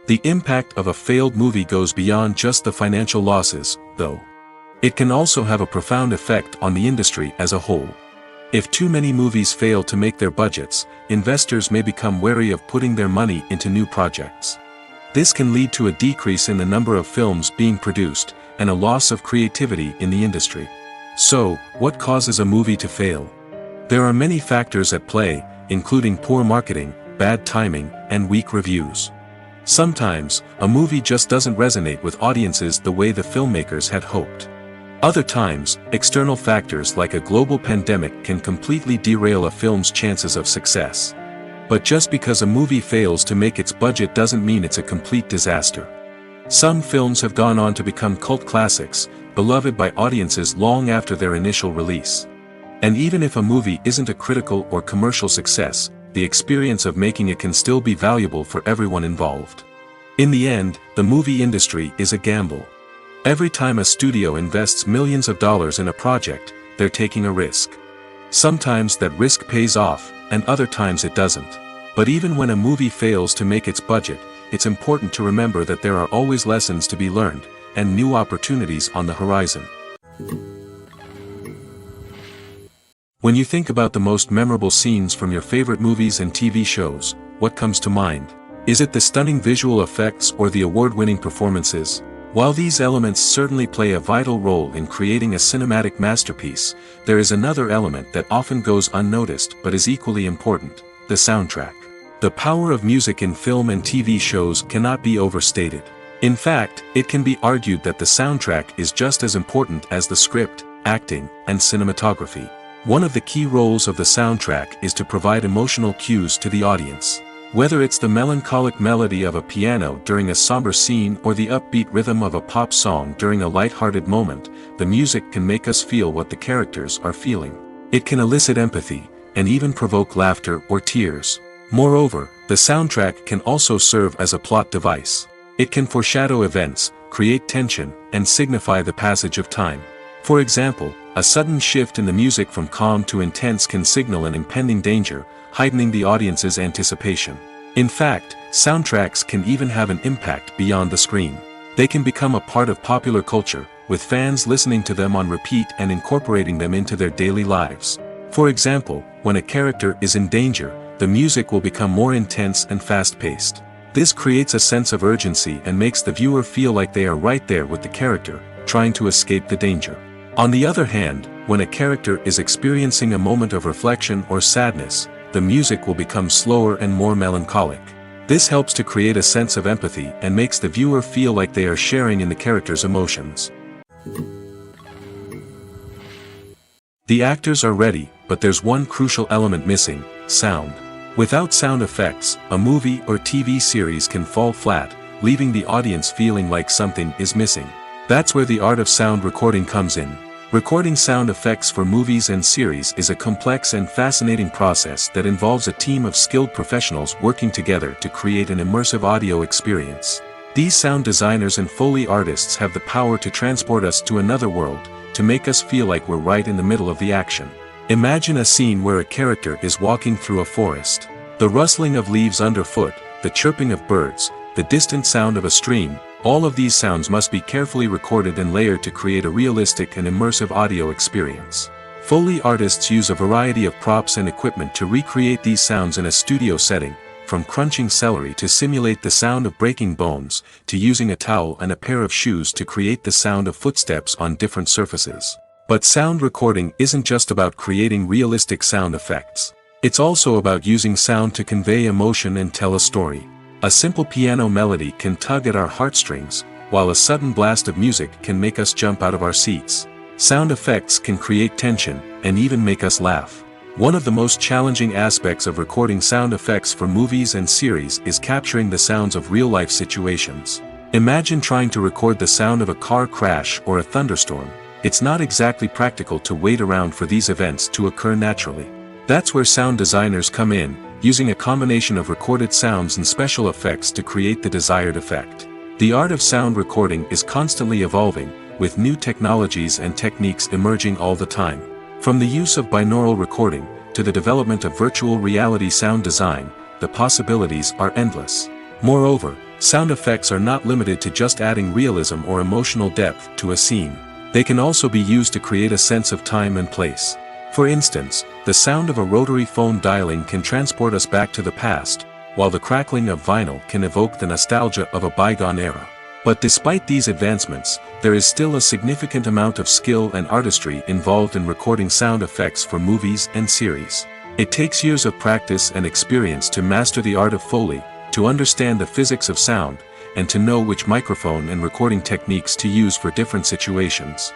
The impact of a failed movie goes beyond just the financial losses, though. It can also have a profound effect on the industry as a whole. If too many movies fail to make their budgets, investors may become wary of putting their money into new projects. This can lead to a decrease in the number of films being produced, and a loss of creativity in the industry. So, what causes a movie to fail? There are many factors at play, including poor marketing, bad timing, and weak reviews. Sometimes, a movie just doesn't resonate with audiences the way the filmmakers had hoped. Other times, external factors like a global pandemic can completely derail a film's chances of success. But just because a movie fails to make its budget doesn't mean it's a complete disaster. Some films have gone on to become cult classics, beloved by audiences long after their initial release. And even if a movie isn't a critical or commercial success, the experience of making it can still be valuable for everyone involved. In the end, the movie industry is a gamble. Every time a studio invests millions of dollars in a project, they're taking a risk. Sometimes that risk pays off, and other times it doesn't. But even when a movie fails to make its budget, it's important to remember that there are always lessons to be learned, and new opportunities on the horizon. When you think about the most memorable scenes from your favorite movies and TV shows, what comes to mind? Is it the stunning visual effects or the award-winning performances? While these elements certainly play a vital role in creating a cinematic masterpiece, there is another element that often goes unnoticed but is equally important: the soundtrack. The power of music in film and TV shows cannot be overstated. In fact, it can be argued that the soundtrack is just as important as the script, acting, and cinematography. One of the key roles of the soundtrack is to provide emotional cues to the audience. Whether it's the melancholic melody of a piano during a somber scene or the upbeat rhythm of a pop song during a light-hearted moment, the music can make us feel what the characters are feeling. It can elicit empathy, and even provoke laughter or tears. Moreover, the soundtrack can also serve as a plot device. It can foreshadow events, create tension, and signify the passage of time. For example, a sudden shift in the music from calm to intense can signal an impending danger, heightening the audience's anticipation. In fact, soundtracks can even have an impact beyond the screen. They can become a part of popular culture, with fans listening to them on repeat and incorporating them into their daily lives. For example, when a character is in danger, the music will become more intense and fast-paced. This creates a sense of urgency and makes the viewer feel like they are right there with the character, trying to escape the danger. On the other hand, when a character is experiencing a moment of reflection or sadness, the music will become slower and more melancholic. This helps to create a sense of empathy and makes the viewer feel like they are sharing in the character's emotions. The actors are ready, but there's one crucial element missing: sound. Without sound effects, a movie or TV series can fall flat, leaving the audience feeling like something is missing. That's where the art of sound recording comes in. Recording sound effects for movies and series is a complex and fascinating process that involves a team of skilled professionals working together to create an immersive audio experience. These sound designers and Foley artists have the power to transport us to another world, to make us feel like we're right in the middle of the action. Imagine a scene where a character is walking through a forest. The rustling of leaves underfoot, the chirping of birds, the distant sound of a stream, all of these sounds must be carefully recorded and layered to create a realistic and immersive audio experience. Foley artists use a variety of props and equipment to recreate these sounds in a studio setting, from crunching celery to simulate the sound of breaking bones, to using a towel and a pair of shoes to create the sound of footsteps on different surfaces. But sound recording isn't just about creating realistic sound effects. It's also about using sound to convey emotion and tell a story. A simple piano melody can tug at our heartstrings, while a sudden blast of music can make us jump out of our seats. Sound effects can create tension, and even make us laugh. One of the most challenging aspects of recording sound effects for movies and series is capturing the sounds of real-life situations. Imagine trying to record the sound of a car crash or a thunderstorm. It's not exactly practical to wait around for these events to occur naturally. That's where sound designers come in, using a combination of recorded sounds and special effects to create the desired effect. The art of sound recording is constantly evolving, with new technologies and techniques emerging all the time. From the use of binaural recording, to the development of virtual reality sound design, the possibilities are endless. Moreover, sound effects are not limited to just adding realism or emotional depth to a scene. They can also be used to create a sense of time and place. For instance, the sound of a rotary phone dialing can transport us back to the past, while the crackling of vinyl can evoke the nostalgia of a bygone era. But despite these advancements, there is still a significant amount of skill and artistry involved in recording sound effects for movies and series. It takes years of practice and experience to master the art of Foley, to understand the physics of sound, and to know which microphone and recording techniques to use for different situations.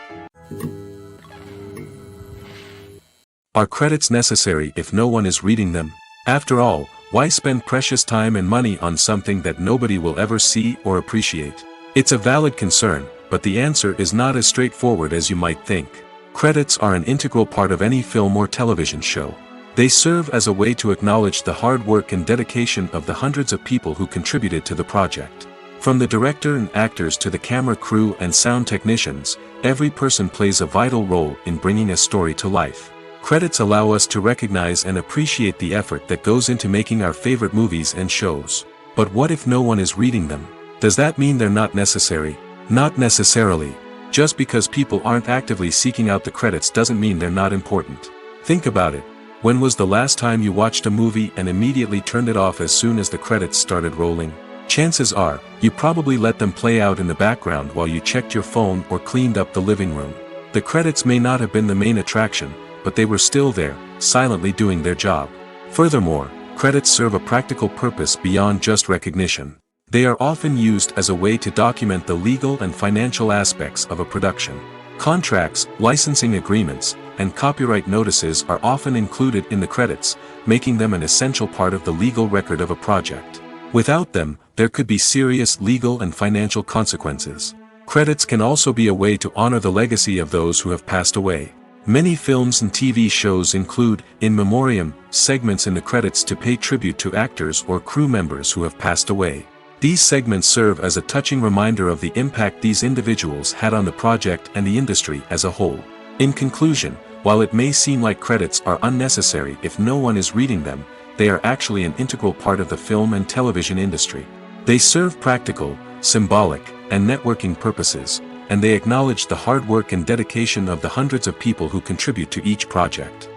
Are credits necessary if no one is reading them? After all, why spend precious time and money on something that nobody will ever see or appreciate? It's a valid concern, but the answer is not as straightforward as you might think. Credits are an integral part of any film or television show. They serve as a way to acknowledge the hard work and dedication of the hundreds of people who contributed to the project. From the director and actors to the camera crew and sound technicians, every person plays a vital role in bringing a story to life. Credits allow us to recognize and appreciate the effort that goes into making our favorite movies and shows. But what if no one is reading them? Does that mean they're not necessary? Not necessarily. Just because people aren't actively seeking out the credits doesn't mean they're not important. Think about it. When was the last time you watched a movie and immediately turned it off as soon as the credits started rolling? Chances are, you probably let them play out in the background while you checked your phone or cleaned up the living room. The credits may not have been the main attraction, but they were still there, silently doing their job. Furthermore, credits serve a practical purpose beyond just recognition. They are often used as a way to document the legal and financial aspects of a production. Contracts, licensing agreements, and copyright notices are often included in the credits, making them an essential part of the legal record of a project. Without them, there could be serious legal and financial consequences. Credits can also be a way to honor the legacy of those who have passed away. Many films and TV shows include, in memoriam, segments in the credits to pay tribute to actors or crew members who have passed away. These segments serve as a touching reminder of the impact these individuals had on the project and the industry as a whole. In conclusion, while it may seem like credits are unnecessary if no one is reading them, they are actually an integral part of the film and television industry. They serve practical, symbolic, and networking purposes, and they acknowledge the hard work and dedication of the hundreds of people who contribute to each project.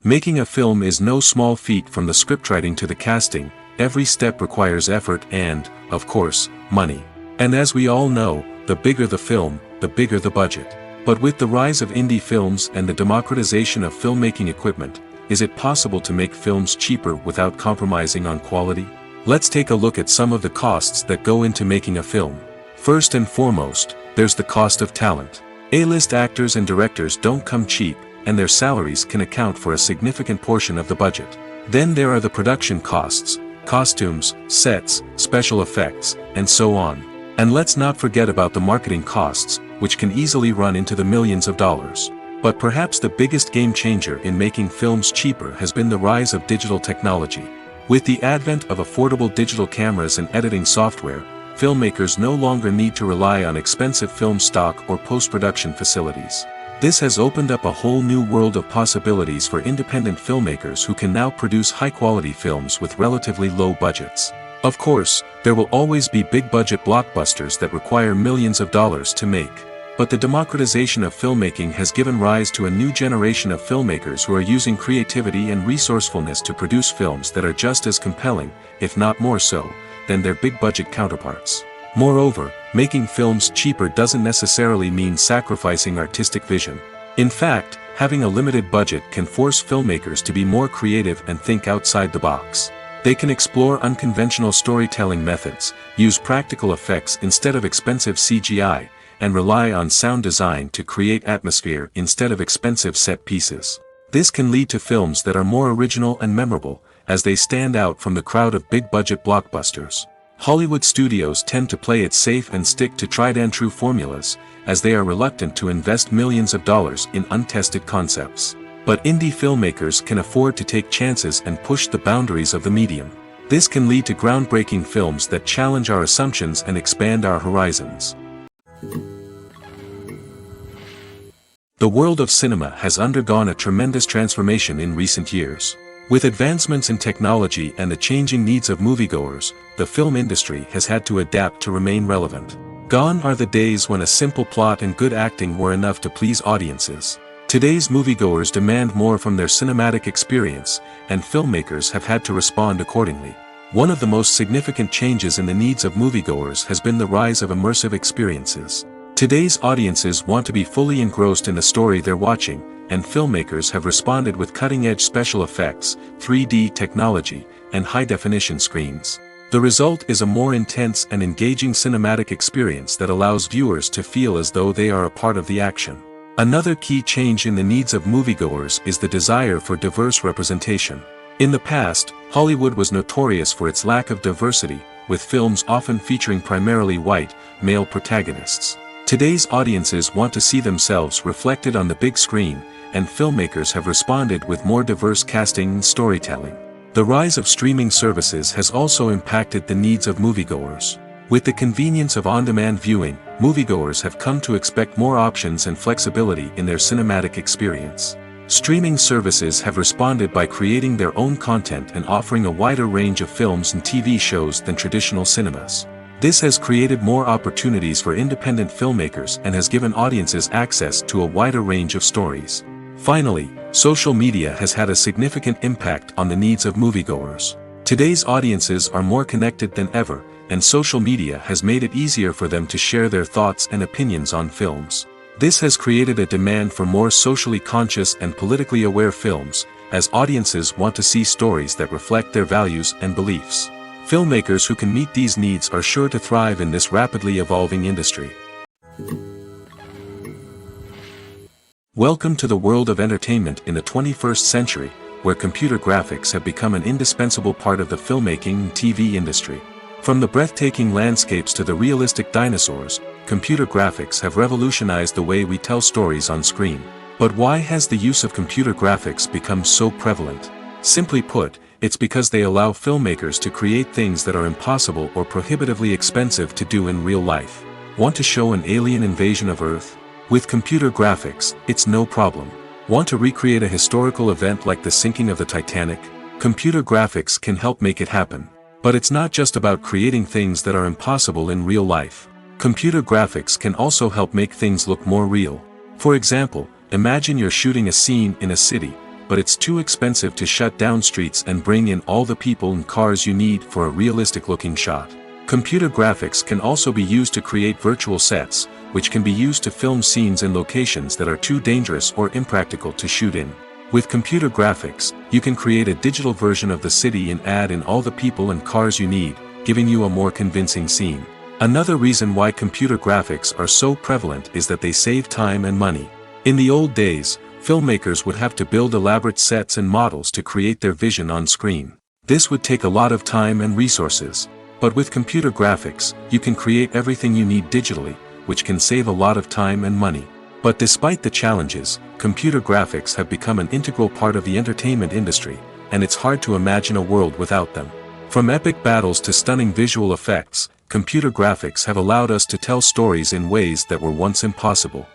Making a film is no small feat. From the scriptwriting to the casting, every step requires effort and, of course, money. And as we all know, the bigger the film, the bigger the budget. But with the rise of indie films and the democratization of filmmaking equipment, is it possible to make films cheaper without compromising on quality? Let's take a look at some of the costs that go into making a film. First and foremost, there's the cost of talent. A-list actors and directors don't come cheap, and their salaries can account for a significant portion of the budget. Then there are the production costs, costumes, sets, special effects, and so on. And let's not forget about the marketing costs, which can easily run into the millions of dollars. But perhaps the biggest game changer in making films cheaper has been the rise of digital technology. With the advent of affordable digital cameras and editing software, filmmakers no longer need to rely on expensive film stock or post-production facilities. This has opened up a whole new world of possibilities for independent filmmakers who can now produce high-quality films with relatively low budgets. Of course, there will always be big-budget blockbusters that require millions of dollars to make. But the democratization of filmmaking has given rise to a new generation of filmmakers who are using creativity and resourcefulness to produce films that are just as compelling, if not more so, than their big-budget counterparts. Moreover, making films cheaper doesn't necessarily mean sacrificing artistic vision. In fact, having a limited budget can force filmmakers to be more creative and think outside the box. They can explore unconventional storytelling methods, use practical effects instead of expensive CGI, and rely on sound design to create atmosphere instead of expensive set pieces. This can lead to films that are more original and memorable, as they stand out from the crowd of big-budget blockbusters. Hollywood studios tend to play it safe and stick to tried-and-true formulas, as they are reluctant to invest millions of dollars in untested concepts. But indie filmmakers can afford to take chances and push the boundaries of the medium. This can lead to groundbreaking films that challenge our assumptions and expand our horizons. The world of cinema has undergone a tremendous transformation in recent years. With advancements in technology and the changing needs of moviegoers, the film industry has had to adapt to remain relevant. Gone are the days when a simple plot and good acting were enough to please audiences. Today's moviegoers demand more from their cinematic experience, and filmmakers have had to respond accordingly. One of the most significant changes in the needs of moviegoers has been the rise of immersive experiences. Today's audiences want to be fully engrossed in the story they're watching, and filmmakers have responded with cutting-edge special effects, 3D technology, and high-definition screens. The result is a more intense and engaging cinematic experience that allows viewers to feel as though they are a part of the action. Another key change in the needs of moviegoers is the desire for diverse representation. In the past, Hollywood was notorious for its lack of diversity, with films often featuring primarily white, male protagonists. Today's audiences want to see themselves reflected on the big screen, and filmmakers have responded with more diverse casting and storytelling. The rise of streaming services has also impacted the needs of moviegoers. With the convenience of on-demand viewing, moviegoers have come to expect more options and flexibility in their cinematic experience. Streaming services have responded by creating their own content and offering a wider range of films and TV shows than traditional cinemas. This has created more opportunities for independent filmmakers and has given audiences access to a wider range of stories. Finally, social media has had a significant impact on the needs of moviegoers. Today's audiences are more connected than ever, and social media has made it easier for them to share their thoughts and opinions on films. This has created a demand for more socially conscious and politically aware films, as audiences want to see stories that reflect their values and beliefs. Filmmakers who can meet these needs are sure to thrive in this rapidly evolving industry. Welcome to the world of entertainment in the 21st century, where computer graphics have become an indispensable part of the filmmaking and TV industry. From the breathtaking landscapes to the realistic dinosaurs, computer graphics have revolutionized the way we tell stories on screen. But why has the use of computer graphics become so prevalent? Simply put, it's because they allow filmmakers to create things that are impossible or prohibitively expensive to do in real life. Want to show an alien invasion of Earth? With computer graphics, it's no problem. Want to recreate a historical event like the sinking of the Titanic? Computer graphics can help make it happen. But it's not just about creating things that are impossible in real life. Computer graphics can also help make things look more real. For example, imagine you're shooting a scene in a city, but it's too expensive to shut down streets and bring in all the people and cars you need for a realistic-looking shot. Computer graphics can also be used to create virtual sets, which can be used to film scenes in locations that are too dangerous or impractical to shoot in. With computer graphics, you can create a digital version of the city and add in all the people and cars you need, giving you a more convincing scene. Another reason why computer graphics are so prevalent is that they save time and money. In the old days, filmmakers would have to build elaborate sets and models to create their vision on screen. This would take a lot of time and resources. But with computer graphics, you can create everything you need digitally, which can save a lot of time and money. But despite the challenges, computer graphics have become an integral part of the entertainment industry, and it's hard to imagine a world without them. From epic battles to stunning visual effects, computer graphics have allowed us to tell stories in ways that were once impossible.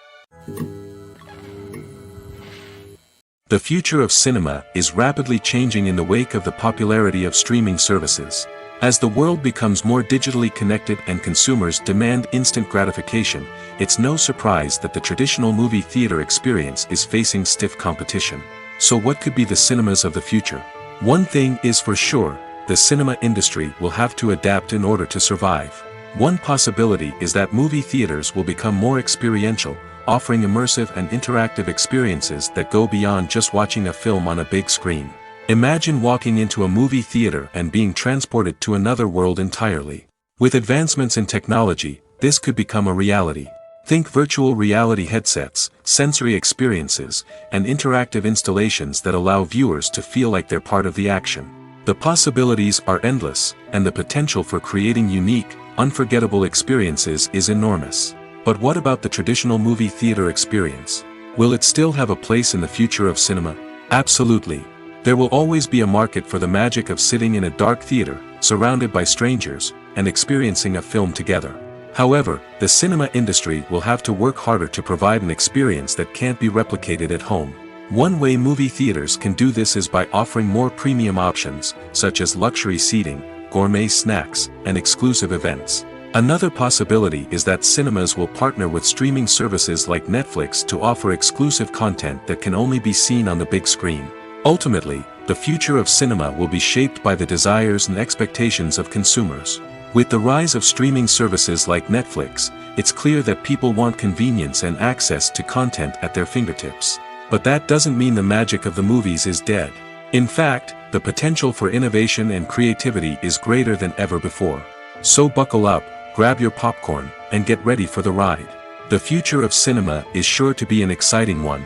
The future of cinema is rapidly changing in the wake of the popularity of streaming services. As the world becomes more digitally connected and consumers demand instant gratification, it's no surprise that the traditional movie theater experience is facing stiff competition. So what could be the cinemas of the future? One thing is for sure, the cinema industry will have to adapt in order to survive. One possibility is that movie theaters will become more experiential, offering immersive and interactive experiences that go beyond just watching a film on a big screen. Imagine walking into a movie theater and being transported to another world entirely. With advancements in technology, this could become a reality. Think virtual reality headsets, sensory experiences, and interactive installations that allow viewers to feel like they're part of the action. The possibilities are endless, and the potential for creating unique, unforgettable experiences is enormous. But what about the traditional movie theater experience? Will it still have a place in the future of cinema? Absolutely. There will always be a market for the magic of sitting in a dark theater, surrounded by strangers, and experiencing a film together. However, the cinema industry will have to work harder to provide an experience that can't be replicated at home. One way movie theaters can do this is by offering more premium options, such as luxury seating, gourmet snacks, and exclusive events. Another possibility is that cinemas will partner with streaming services like Netflix to offer exclusive content that can only be seen on the big screen. Ultimately, the future of cinema will be shaped by the desires and expectations of consumers. With the rise of streaming services like Netflix, it's clear that people want convenience and access to content at their fingertips. But that doesn't mean the magic of the movies is dead. In fact, the potential for innovation and creativity is greater than ever before. So buckle up, grab your popcorn, and get ready for the ride. The future of cinema is sure to be an exciting one.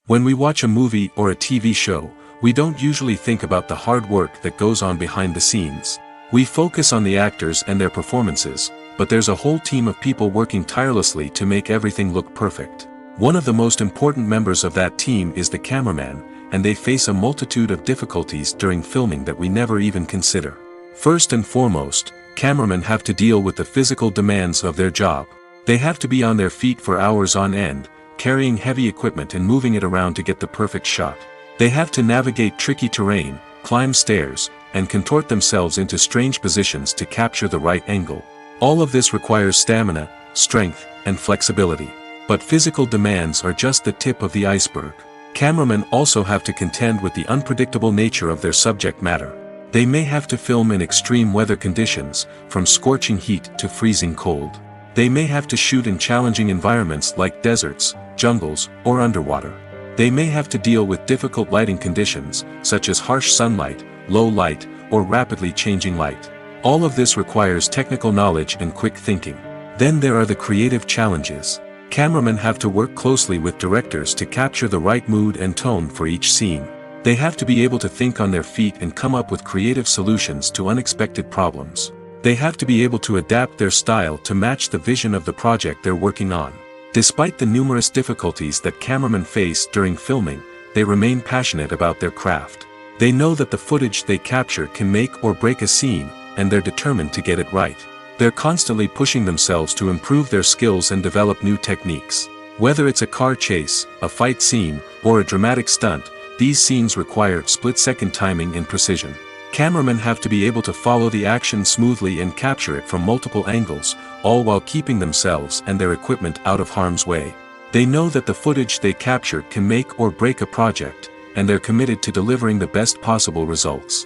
When we watch a movie or a TV show, we don't usually think about the hard work that goes on behind the scenes. We focus on the actors and their performances, but there's a whole team of people working tirelessly to make everything look perfect. One of the most important members of that team is the cameraman, and they face a multitude of difficulties during filming that we never even consider. First and foremost, cameramen have to deal with the physical demands of their job. They have to be on their feet for hours on end, carrying heavy equipment and moving it around to get the perfect shot. They have to navigate tricky terrain, climb stairs, and contort themselves into strange positions to capture the right angle. All of this requires stamina, strength, and flexibility. But physical demands are just the tip of the iceberg. Cameramen also have to contend with the unpredictable nature of their subject matter. They may have to film in extreme weather conditions, from scorching heat to freezing cold. They may have to shoot in challenging environments like deserts, jungles, or underwater. They may have to deal with difficult lighting conditions, such as harsh sunlight, low light, or rapidly changing light. All of this requires technical knowledge and quick thinking. Then there are the creative challenges. Cameramen have to work closely with directors to capture the right mood and tone for each scene. They have to be able to think on their feet and come up with creative solutions to unexpected problems. They have to be able to adapt their style to match the vision of the project they're working on. Despite the numerous difficulties that cameramen face during filming, they remain passionate about their craft. They know that the footage they capture can make or break a scene, and they're determined to get it right. They're constantly pushing themselves to improve their skills and develop new techniques. Whether it's a car chase, a fight scene, or a dramatic stunt, these scenes require split-second timing and precision. Cameramen have to be able to follow the action smoothly and capture it from multiple angles, all while keeping themselves and their equipment out of harm's way. They know that the footage they capture can make or break a project, and they're committed to delivering the best possible results.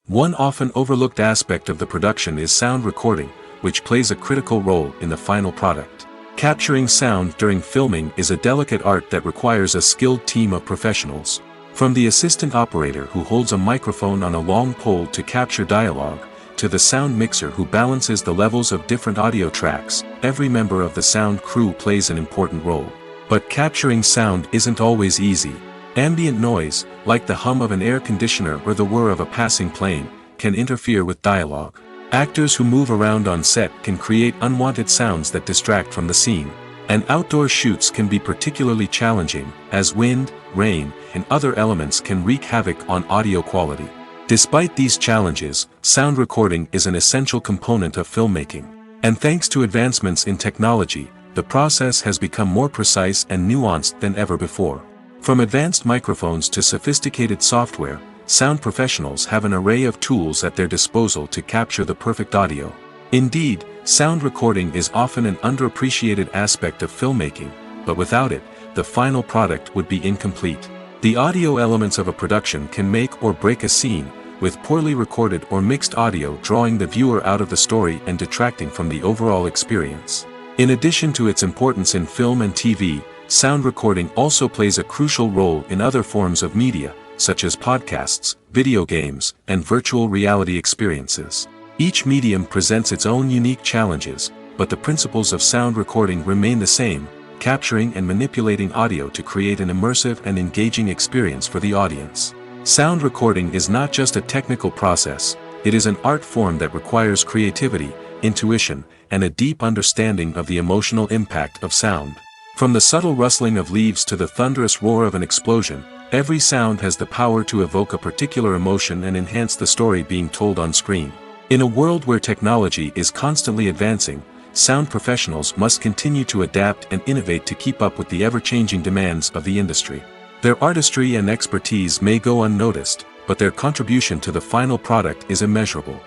One often overlooked aspect of the production is sound recording, which plays a critical role in the final product. Capturing sound during filming is a delicate art that requires a skilled team of professionals. From the assistant operator who holds a microphone on a long pole to capture dialogue, to the sound mixer who balances the levels of different audio tracks, every member of the sound crew plays an important role. But capturing sound isn't always easy. Ambient noise, like the hum of an air conditioner or the whir of a passing plane, can interfere with dialogue. Actors who move around on set can create unwanted sounds that distract from the scene. And outdoor shoots can be particularly challenging, as wind, rain, and other elements can wreak havoc on audio quality. Despite these challenges, sound recording is an essential component of filmmaking. And thanks to advancements in technology, the process has become more precise and nuanced than ever before. From advanced microphones to sophisticated software, sound professionals have an array of tools at their disposal to capture the perfect audio. Indeed, sound recording is often an underappreciated aspect of filmmaking, but without it, the final product would be incomplete. The audio elements of a production can make or break a scene, with poorly recorded or mixed audio drawing the viewer out of the story and detracting from the overall experience. In addition to its importance in film and TV, sound recording also plays a crucial role in other forms of media, such as podcasts, video games, and virtual reality experiences. Each medium presents its own unique challenges, but the principles of sound recording remain the same, capturing and manipulating audio to create an immersive and engaging experience for the audience. Sound recording is not just a technical process, it is an art form that requires creativity, intuition, and a deep understanding of the emotional impact of sound. From the subtle rustling of leaves to the thunderous roar of an explosion, every sound has the power to evoke a particular emotion and enhance the story being told on screen. In a world where technology is constantly advancing, sound professionals must continue to adapt and innovate to keep up with the ever-changing demands of the industry. Their artistry and expertise may go unnoticed, but their contribution to the final product is immeasurable.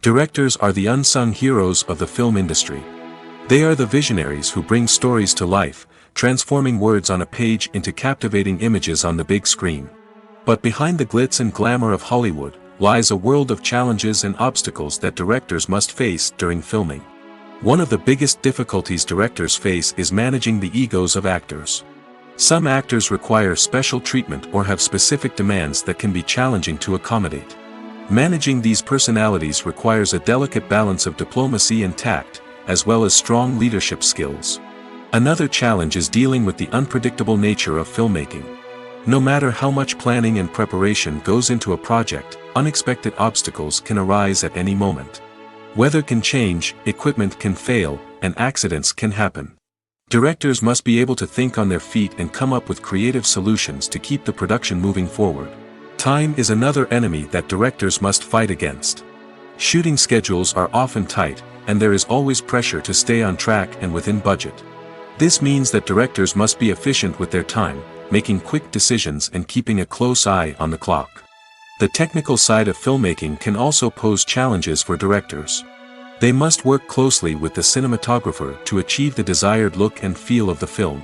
Directors are the unsung heroes of the film industry. They are the visionaries who bring stories to life, transforming words on a page into captivating images on the big screen. But behind the glitz and glamour of Hollywood, lies a world of challenges and obstacles that directors must face during filming. One of the biggest difficulties directors face is managing the egos of actors. Some actors require special treatment or have specific demands that can be challenging to accommodate. Managing these personalities requires a delicate balance of diplomacy and tact, as well as strong leadership skills. Another challenge is dealing with the unpredictable nature of filmmaking. No matter how much planning and preparation goes into a project, unexpected obstacles can arise at any moment. Weather can change, equipment can fail, and accidents can happen. Directors must be able to think on their feet and come up with creative solutions to keep the production moving forward. Time is another enemy that directors must fight against. Shooting schedules are often tight, and there is always pressure to stay on track and within budget. This means that directors must be efficient with their time, making quick decisions and keeping a close eye on the clock. The technical side of filmmaking can also pose challenges for directors. They must work closely with the cinematographer to achieve the desired look and feel of the film.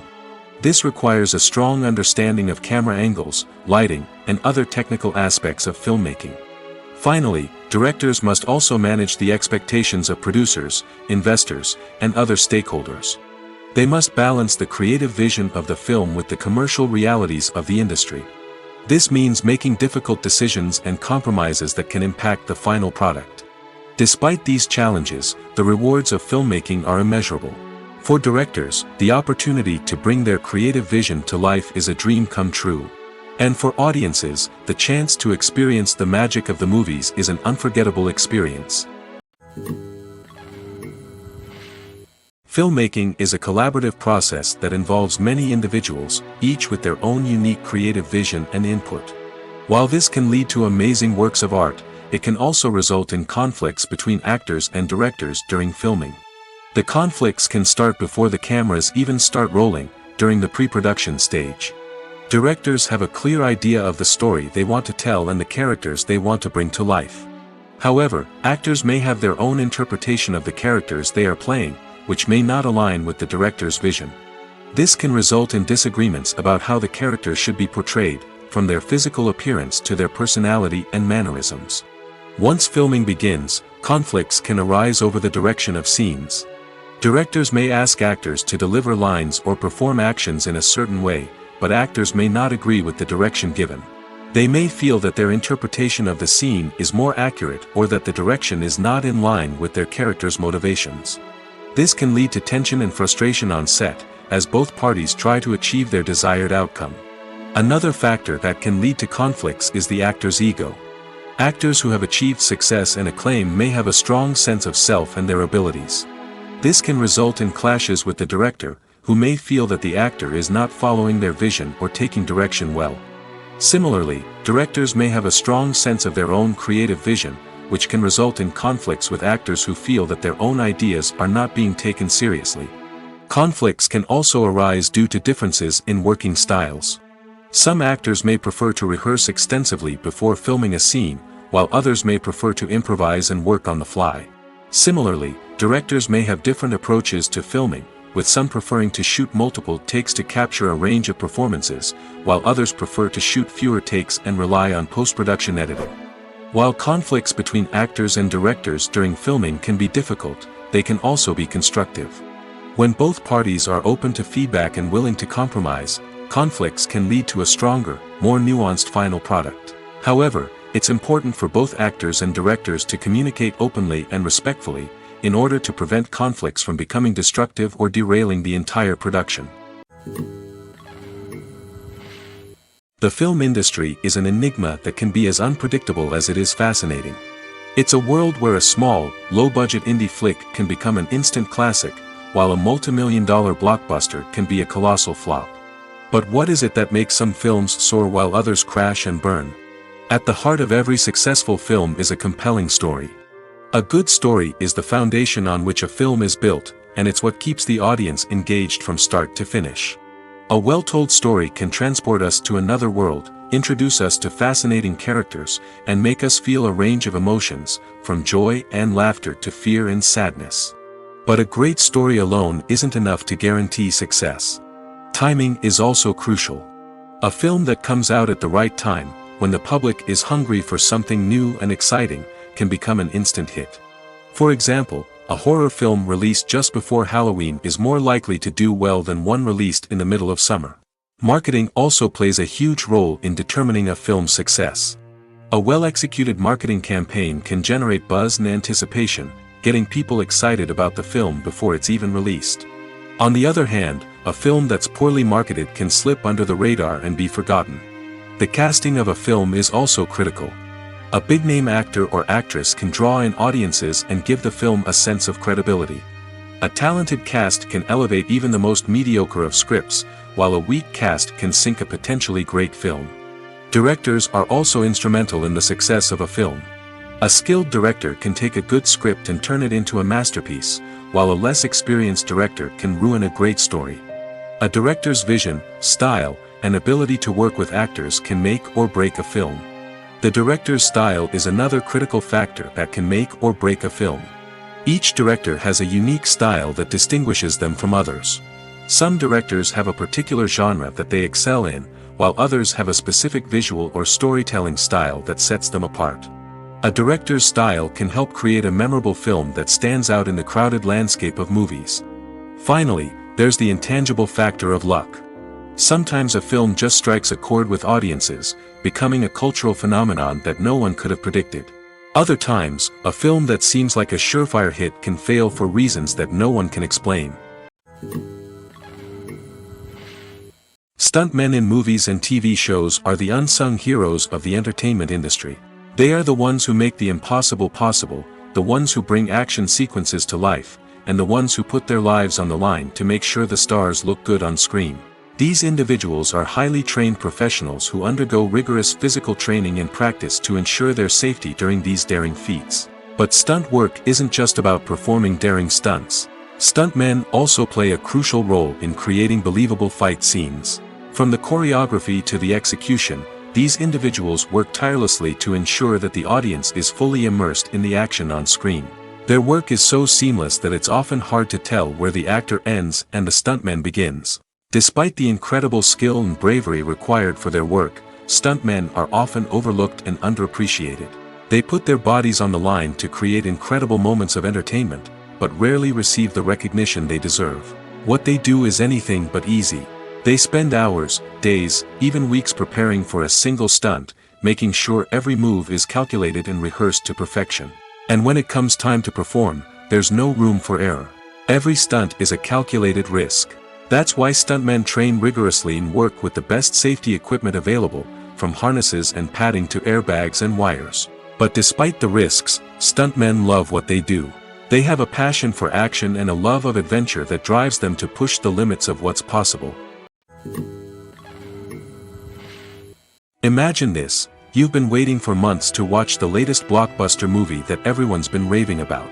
This requires a strong understanding of camera angles, lighting, and other technical aspects of filmmaking. Finally, directors must also manage the expectations of producers, investors, and other stakeholders. They must balance the creative vision of the film with the commercial realities of the industry. This means making difficult decisions and compromises that can impact the final product. Despite these challenges, the rewards of filmmaking are immeasurable. For directors, the opportunity to bring their creative vision to life is a dream come true. And for audiences, the chance to experience the magic of the movies is an unforgettable experience. Filmmaking is a collaborative process that involves many individuals, each with their own unique creative vision and input. While this can lead to amazing works of art, it can also result in conflicts between actors and directors during filming. The conflicts can start before the cameras even start rolling, during the pre-production stage. Directors have a clear idea of the story they want to tell and the characters they want to bring to life. However, actors may have their own interpretation of the characters they are playing, which may not align with the director's vision. This can result in disagreements about how the characters should be portrayed, from their physical appearance to their personality and mannerisms. Once filming begins, conflicts can arise over the direction of scenes. Directors may ask actors to deliver lines or perform actions in a certain way, but actors may not agree with the direction given. They may feel that their interpretation of the scene is more accurate or that the direction is not in line with their character's motivations. This can lead to tension and frustration on set, as both parties try to achieve their desired outcome. Another factor that can lead to conflicts is the actor's ego. Actors who have achieved success and acclaim may have a strong sense of self and their abilities. This can result in clashes with the director, who may feel that the actor is not following their vision or taking direction well. Similarly, directors may have a strong sense of their own creative vision, which can result in conflicts with actors who feel that their own ideas are not being taken seriously. Conflicts can also arise due to differences in working styles. Some actors may prefer to rehearse extensively before filming a scene, while others may prefer to improvise and work on the fly. Similarly, directors may have different approaches to filming, with some preferring to shoot multiple takes to capture a range of performances, while others prefer to shoot fewer takes and rely on post-production editing. While conflicts between actors and directors during filming can be difficult, they can also be constructive. When both parties are open to feedback and willing to compromise, conflicts can lead to a stronger, more nuanced final product. However, it's important for both actors and directors to communicate openly and respectfully, in order to prevent conflicts from becoming destructive or derailing the entire production. The film industry is an enigma that can be as unpredictable as it is fascinating. It's a world where a small, low-budget indie flick can become an instant classic, while a multi-million-dollar blockbuster can be a colossal flop. But what is it that makes some films soar while others crash and burn? At the heart of every successful film is a compelling story. A good story is the foundation on which a film is built, and it's what keeps the audience engaged from start to finish. A well-told story can transport us to another world, introduce us to fascinating characters, and make us feel a range of emotions, from joy and laughter to fear and sadness. But a great story alone isn't enough to guarantee success. Timing is also crucial. A film that comes out at the right time, when the public is hungry for something new and exciting, can become an instant hit. For example, a horror film released just before Halloween is more likely to do well than one released in the middle of summer. Marketing also plays a huge role in determining a film's success. A well-executed marketing campaign can generate buzz and anticipation, getting people excited about the film before it's even released. On the other hand, a film that's poorly marketed can slip under the radar and be forgotten. The casting of a film is also critical. A big-name actor or actress can draw in audiences and give the film a sense of credibility. A talented cast can elevate even the most mediocre of scripts, while a weak cast can sink a potentially great film. Directors are also instrumental in the success of a film. A skilled director can take a good script and turn it into a masterpiece, while a less experienced director can ruin a great story. A director's vision, style, and ability to work with actors can make or break a film. The director's style is another critical factor that can make or break a film. Each director has a unique style that distinguishes them from others. Some directors have a particular genre that they excel in, while others have a specific visual or storytelling style that sets them apart. A director's style can help create a memorable film that stands out in the crowded landscape of movies. Finally, there's the intangible factor of luck. Sometimes a film just strikes a chord with audiences, becoming a cultural phenomenon that no one could have predicted. Other times, a film that seems like a surefire hit can fail for reasons that no one can explain. Stuntmen in movies and TV shows are the unsung heroes of the entertainment industry. They are the ones who make the impossible possible, the ones who bring action sequences to life, and the ones who put their lives on the line to make sure the stars look good on screen. These individuals are highly trained professionals who undergo rigorous physical training and practice to ensure their safety during these daring feats. But stunt work isn't just about performing daring stunts. Stuntmen also play a crucial role in creating believable fight scenes. From the choreography to the execution, these individuals work tirelessly to ensure that the audience is fully immersed in the action on screen. Their work is so seamless that it's often hard to tell where the actor ends and the stuntman begins. Despite the incredible skill and bravery required for their work, stuntmen are often overlooked and underappreciated. They put their bodies on the line to create incredible moments of entertainment, but rarely receive the recognition they deserve. What they do is anything but easy. They spend hours, days, even weeks preparing for a single stunt, making sure every move is calculated and rehearsed to perfection. And when it comes time to perform, there's no room for error. Every stunt is a calculated risk. That's why stuntmen train rigorously and work with the best safety equipment available, from harnesses and padding to airbags and wires. But despite the risks, stuntmen love what they do. They have a passion for action and a love of adventure that drives them to push the limits of what's possible. Imagine this: you've been waiting for months to watch the latest blockbuster movie that everyone's been raving about.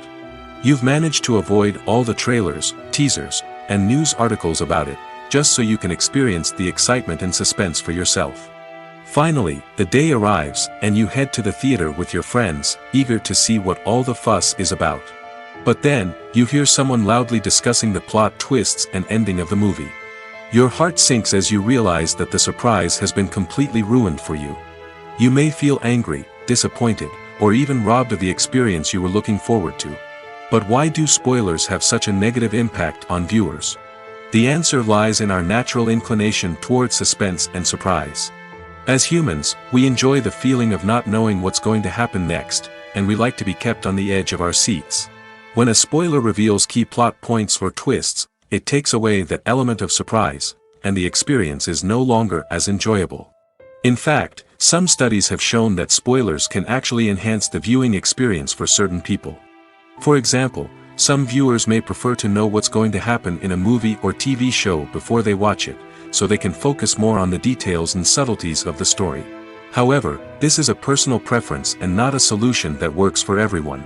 You've managed to avoid all the trailers, teasers, and news articles about it, just so you can experience the excitement and suspense for yourself. Finally, the day arrives, and you head to the theater with your friends, eager to see what all the fuss is about. But then, you hear someone loudly discussing the plot twists and ending of the movie. Your heart sinks as you realize that the surprise has been completely ruined for you. You may feel angry, disappointed, or even robbed of the experience you were looking forward to. But why do spoilers have such a negative impact on viewers? The answer lies in our natural inclination towards suspense and surprise. As humans, we enjoy the feeling of not knowing what's going to happen next, and we like to be kept on the edge of our seats. When a spoiler reveals key plot points or twists, it takes away that element of surprise, and the experience is no longer as enjoyable. In fact, some studies have shown that spoilers can actually enhance the viewing experience for certain people. For example, some viewers may prefer to know what's going to happen in a movie or TV show before they watch it, so they can focus more on the details and subtleties of the story. However, this is a personal preference and not a solution that works for everyone.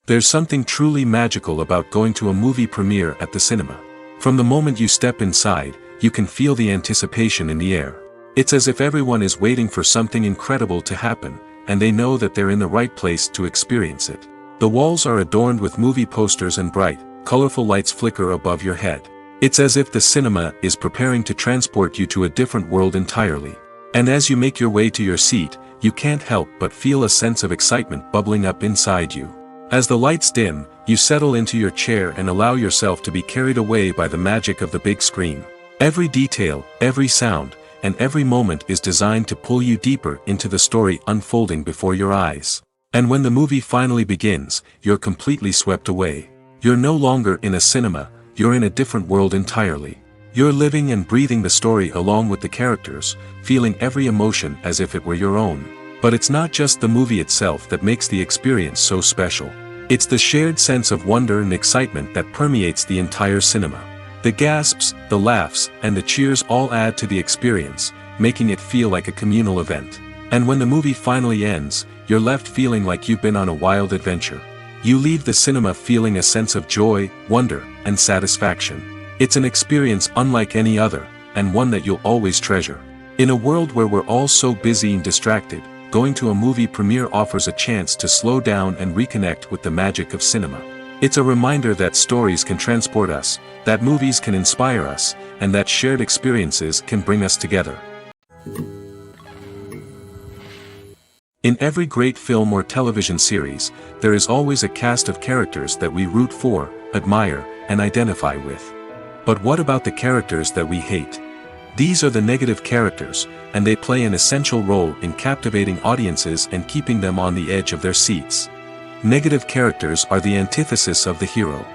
There's something truly magical about going to a movie premiere at the cinema. From the moment you step inside, you can feel the anticipation in the air. It's as if everyone is waiting for something incredible to happen, and they know that they're in the right place to experience it. The walls are adorned with movie posters and bright, colorful lights flicker above your head. It's as if the cinema is preparing to transport you to a different world entirely. And as you make your way to your seat, you can't help but feel a sense of excitement bubbling up inside you. As the lights dim, you settle into your chair and allow yourself to be carried away by the magic of the big screen. Every detail, every sound, and every moment is designed to pull you deeper into the story unfolding before your eyes. And when the movie finally begins, you're completely swept away. You're no longer in a cinema, you're in a different world entirely. You're living and breathing the story along with the characters, feeling every emotion as if it were your own. But it's not just the movie itself that makes the experience so special. It's the shared sense of wonder and excitement that permeates the entire cinema. The gasps, the laughs, and the cheers all add to the experience, making it feel like a communal event. And when the movie finally ends, you're left feeling like you've been on a wild adventure. You leave the cinema feeling a sense of joy, wonder, and satisfaction. It's an experience unlike any other, and one that you'll always treasure. In a world where we're all so busy and distracted, going to a movie premiere offers a chance to slow down and reconnect with the magic of cinema. It's a reminder that stories can transport us, that movies can inspire us, and that shared experiences can bring us together. In every great film or television series, there is always a cast of characters that we root for, admire, and identify with. But what about the characters that we hate? These are the negative characters, and they play an essential role in captivating audiences and keeping them on the edge of their seats. Negative characters are the antithesis of the hero.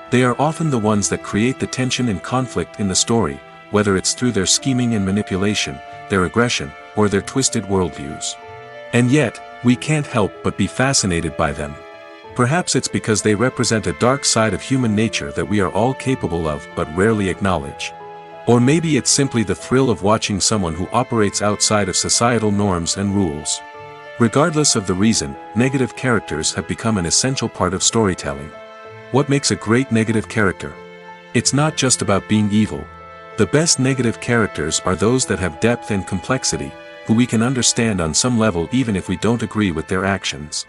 They are often the ones that create the tension and conflict in the story, whether it's through their scheming and manipulation, their aggression, or their twisted worldviews. And yet, we can't help but be fascinated by them. Perhaps it's because they represent a dark side of human nature that we are all capable of but rarely acknowledge. Or maybe it's simply the thrill of watching someone who operates outside of societal norms and rules. Regardless of the reason, negative characters have become an essential part of storytelling. What makes a great negative character? It's not just about being evil. The best negative characters are those that have depth and complexity, who we can understand on some level even if we don't agree with their actions.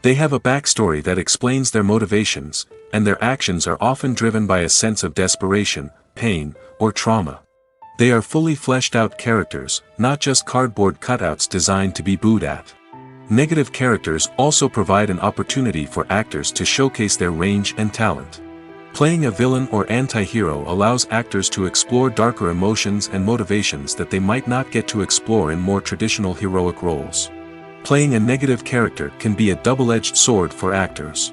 They have a backstory that explains their motivations, and their actions are often driven by a sense of desperation, pain, or trauma. They are fully fleshed out characters, not just cardboard cutouts designed to be booed at. Negative characters also provide an opportunity for actors to showcase their range and talent. Playing a villain or anti-hero allows actors to explore darker emotions and motivations that they might not get to explore in more traditional heroic roles. Playing a negative character can be a double-edged sword for actors.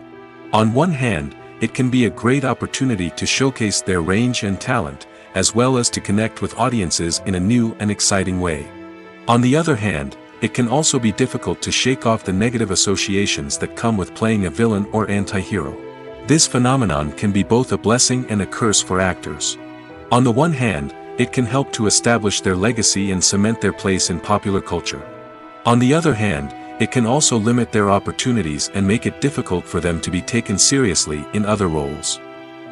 On one hand, it can be a great opportunity to showcase their range and talent, as well as to connect with audiences in a new and exciting way. On the other hand, it can also be difficult to shake off the negative associations that come with playing a villain or anti-hero. This phenomenon can be both a blessing and a curse for actors. On the one hand, it can help to establish their legacy and cement their place in popular culture. On the other hand, it can also limit their opportunities and make it difficult for them to be taken seriously in other roles.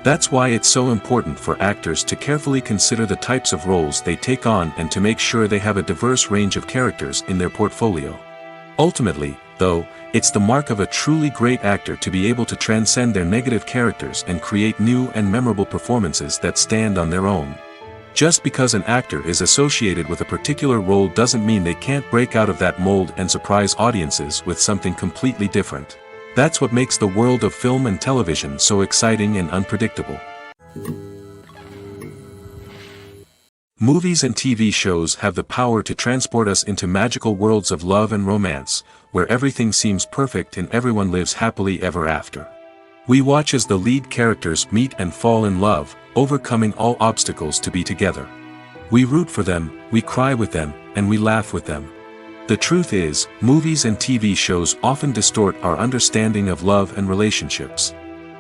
That's why it's so important for actors to carefully consider the types of roles they take on and to make sure they have a diverse range of characters in their portfolio. Ultimately, though, it's the mark of a truly great actor to be able to transcend their negative characters and create new and memorable performances that stand on their own. Just because an actor is associated with a particular role doesn't mean they can't break out of that mold and surprise audiences with something completely different. That's what makes the world of film and television so exciting and unpredictable. Movies and TV shows have the power to transport us into magical worlds of love and romance, where everything seems perfect and everyone lives happily ever after. We watch as the lead characters meet and fall in love, overcoming all obstacles to be together. We root for them, we cry with them, and we laugh with them. The truth is, movies and TV shows often distort our understanding of love and relationships.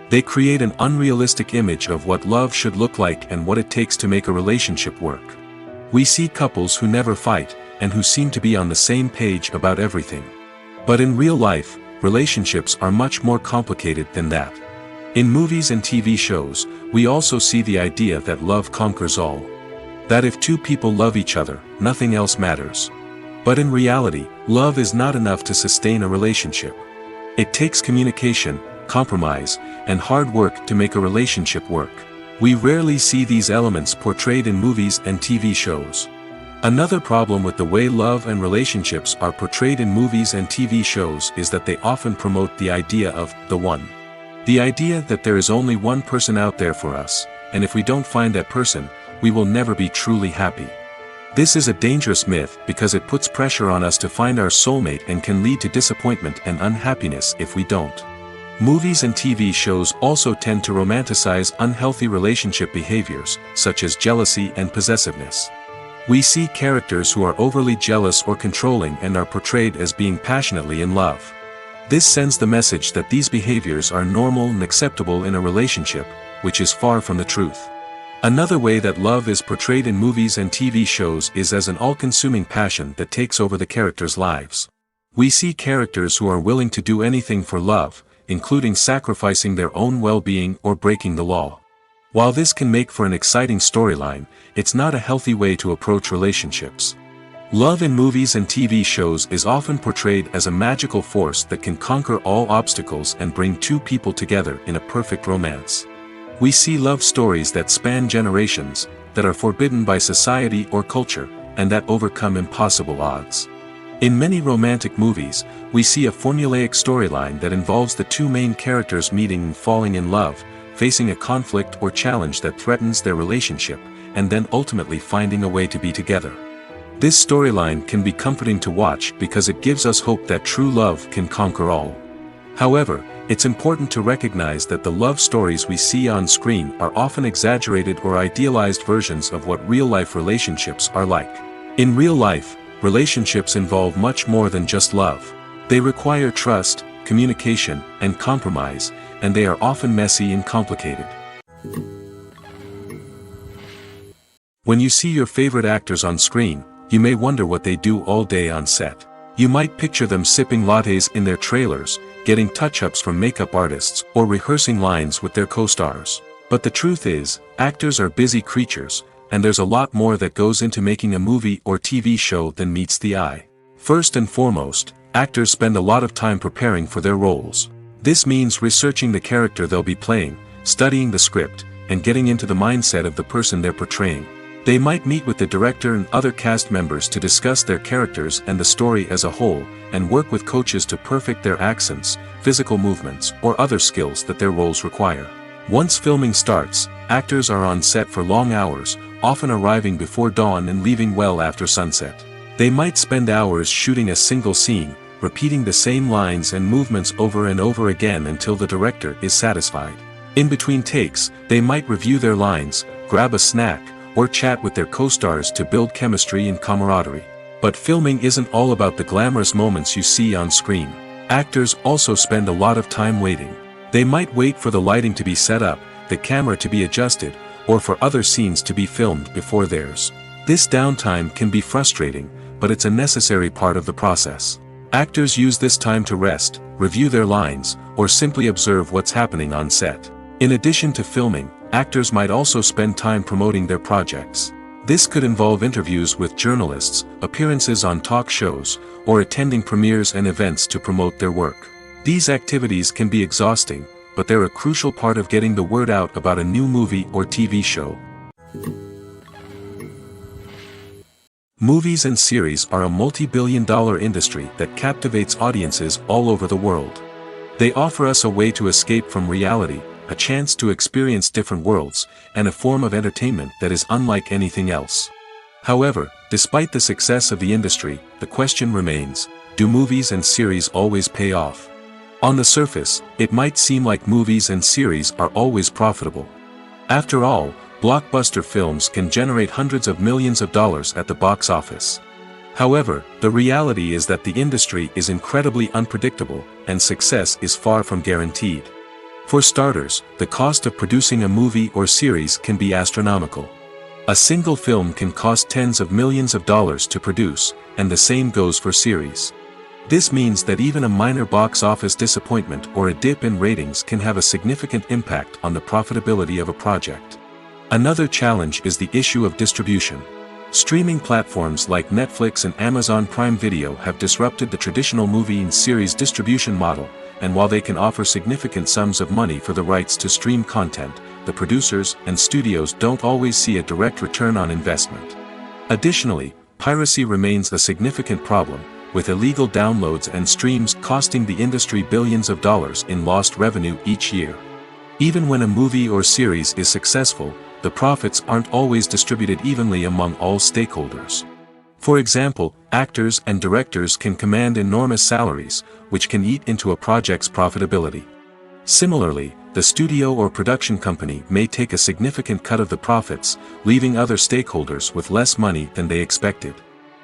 They create an unrealistic image of what love should look like and what it takes to make a relationship work. We see couples who never fight, and who seem to be on the same page about everything. But in real life, relationships are much more complicated than that. In movies and TV shows, we also see the idea that love conquers all. That if two people love each other, nothing else matters. But in reality, love is not enough to sustain a relationship. It takes communication, compromise, and hard work to make a relationship work. We rarely see these elements portrayed in movies and TV shows. Another problem with the way love and relationships are portrayed in movies and TV shows is that they often promote the idea of the one. The idea that there is only one person out there for us, and if we don't find that person, we will never be truly happy. This is a dangerous myth because it puts pressure on us to find our soulmate and can lead to disappointment and unhappiness if we don't. Movies and TV shows also tend to romanticize unhealthy relationship behaviors, such as jealousy and possessiveness. We see characters who are overly jealous or controlling and are portrayed as being passionately in love. This sends the message that these behaviors are normal and acceptable in a relationship, which is far from the truth. Another way that love is portrayed in movies and TV shows is as an all-consuming passion that takes over the characters' lives. We see characters who are willing to do anything for love, including sacrificing their own well-being or breaking the law. While this can make for an exciting storyline, it's not a healthy way to approach relationships. Love in movies and TV shows is often portrayed as a magical force that can conquer all obstacles and bring two people together in a perfect romance. We see love stories that span generations, that are forbidden by society or culture, and that overcome impossible odds. In many romantic movies, we see a formulaic storyline that involves the two main characters meeting and falling in love, facing a conflict or challenge that threatens their relationship, and then ultimately finding a way to be together. This storyline can be comforting to watch because it gives us hope that true love can conquer all. However, it's important to recognize that the love stories we see on screen are often exaggerated or idealized versions of what real-life relationships are like. In real life, relationships involve much more than just love. They require trust, communication, and compromise, and they are often messy and complicated. When you see your favorite actors on screen, you may wonder what they do all day on set. You might picture them sipping lattes in their trailers, getting touch-ups from makeup artists, or rehearsing lines with their co-stars. But the truth is, actors are busy creatures, and there's a lot more that goes into making a movie or TV show than meets the eye. First and foremost, actors spend a lot of time preparing for their roles. This means researching the character they'll be playing, studying the script, and getting into the mindset of the person they're portraying. They might meet with the director and other cast members to discuss their characters and the story as a whole, and work with coaches to perfect their accents, physical movements, or other skills that their roles require. Once filming starts, actors are on set for long hours, often arriving before dawn and leaving well after sunset. They might spend hours shooting a single scene, repeating the same lines and movements over and over again until the director is satisfied. In between takes, they might review their lines, grab a snack, or chat with their co-stars to build chemistry and camaraderie. But filming isn't all about the glamorous moments you see on screen. Actors also spend a lot of time waiting. They might wait for the lighting to be set up, the camera to be adjusted, or for other scenes to be filmed before theirs. This downtime can be frustrating, but it's a necessary part of the process. Actors use this time to rest, review their lines, or simply observe what's happening on set. In addition to filming, actors might also spend time promoting their projects. This could involve interviews with journalists, appearances on talk shows, or attending premieres and events to promote their work. These activities can be exhausting, but they're a crucial part of getting the word out about a new movie or TV show. Movies and series are a multi-billion-dollar industry that captivates audiences all over the world. They offer us a way to escape from reality, a chance to experience different worlds, and a form of entertainment that is unlike anything else. However, despite the success of the industry, the question remains, do movies and series always pay off? On the surface, it might seem like movies and series are always profitable. After all, blockbuster films can generate hundreds of millions of dollars at the box office. However, the reality is that the industry is incredibly unpredictable, and success is far from guaranteed. For starters, the cost of producing a movie or series can be astronomical. A single film can cost tens of millions of dollars to produce, and the same goes for series. This means that even a minor box office disappointment or a dip in ratings can have a significant impact on the profitability of a project. Another challenge is the issue of distribution. Streaming platforms like Netflix and Amazon Prime Video have disrupted the traditional movie and series distribution model, and while they can offer significant sums of money for the rights to stream content, the producers and studios don't always see a direct return on investment. Additionally, piracy remains a significant problem, with illegal downloads and streams costing the industry billions of dollars in lost revenue each year. Even when a movie or series is successful, the profits aren't always distributed evenly among all stakeholders. For example, actors and directors can command enormous salaries, which can eat into a project's profitability. Similarly, the studio or production company may take a significant cut of the profits, leaving other stakeholders with less money than they expected.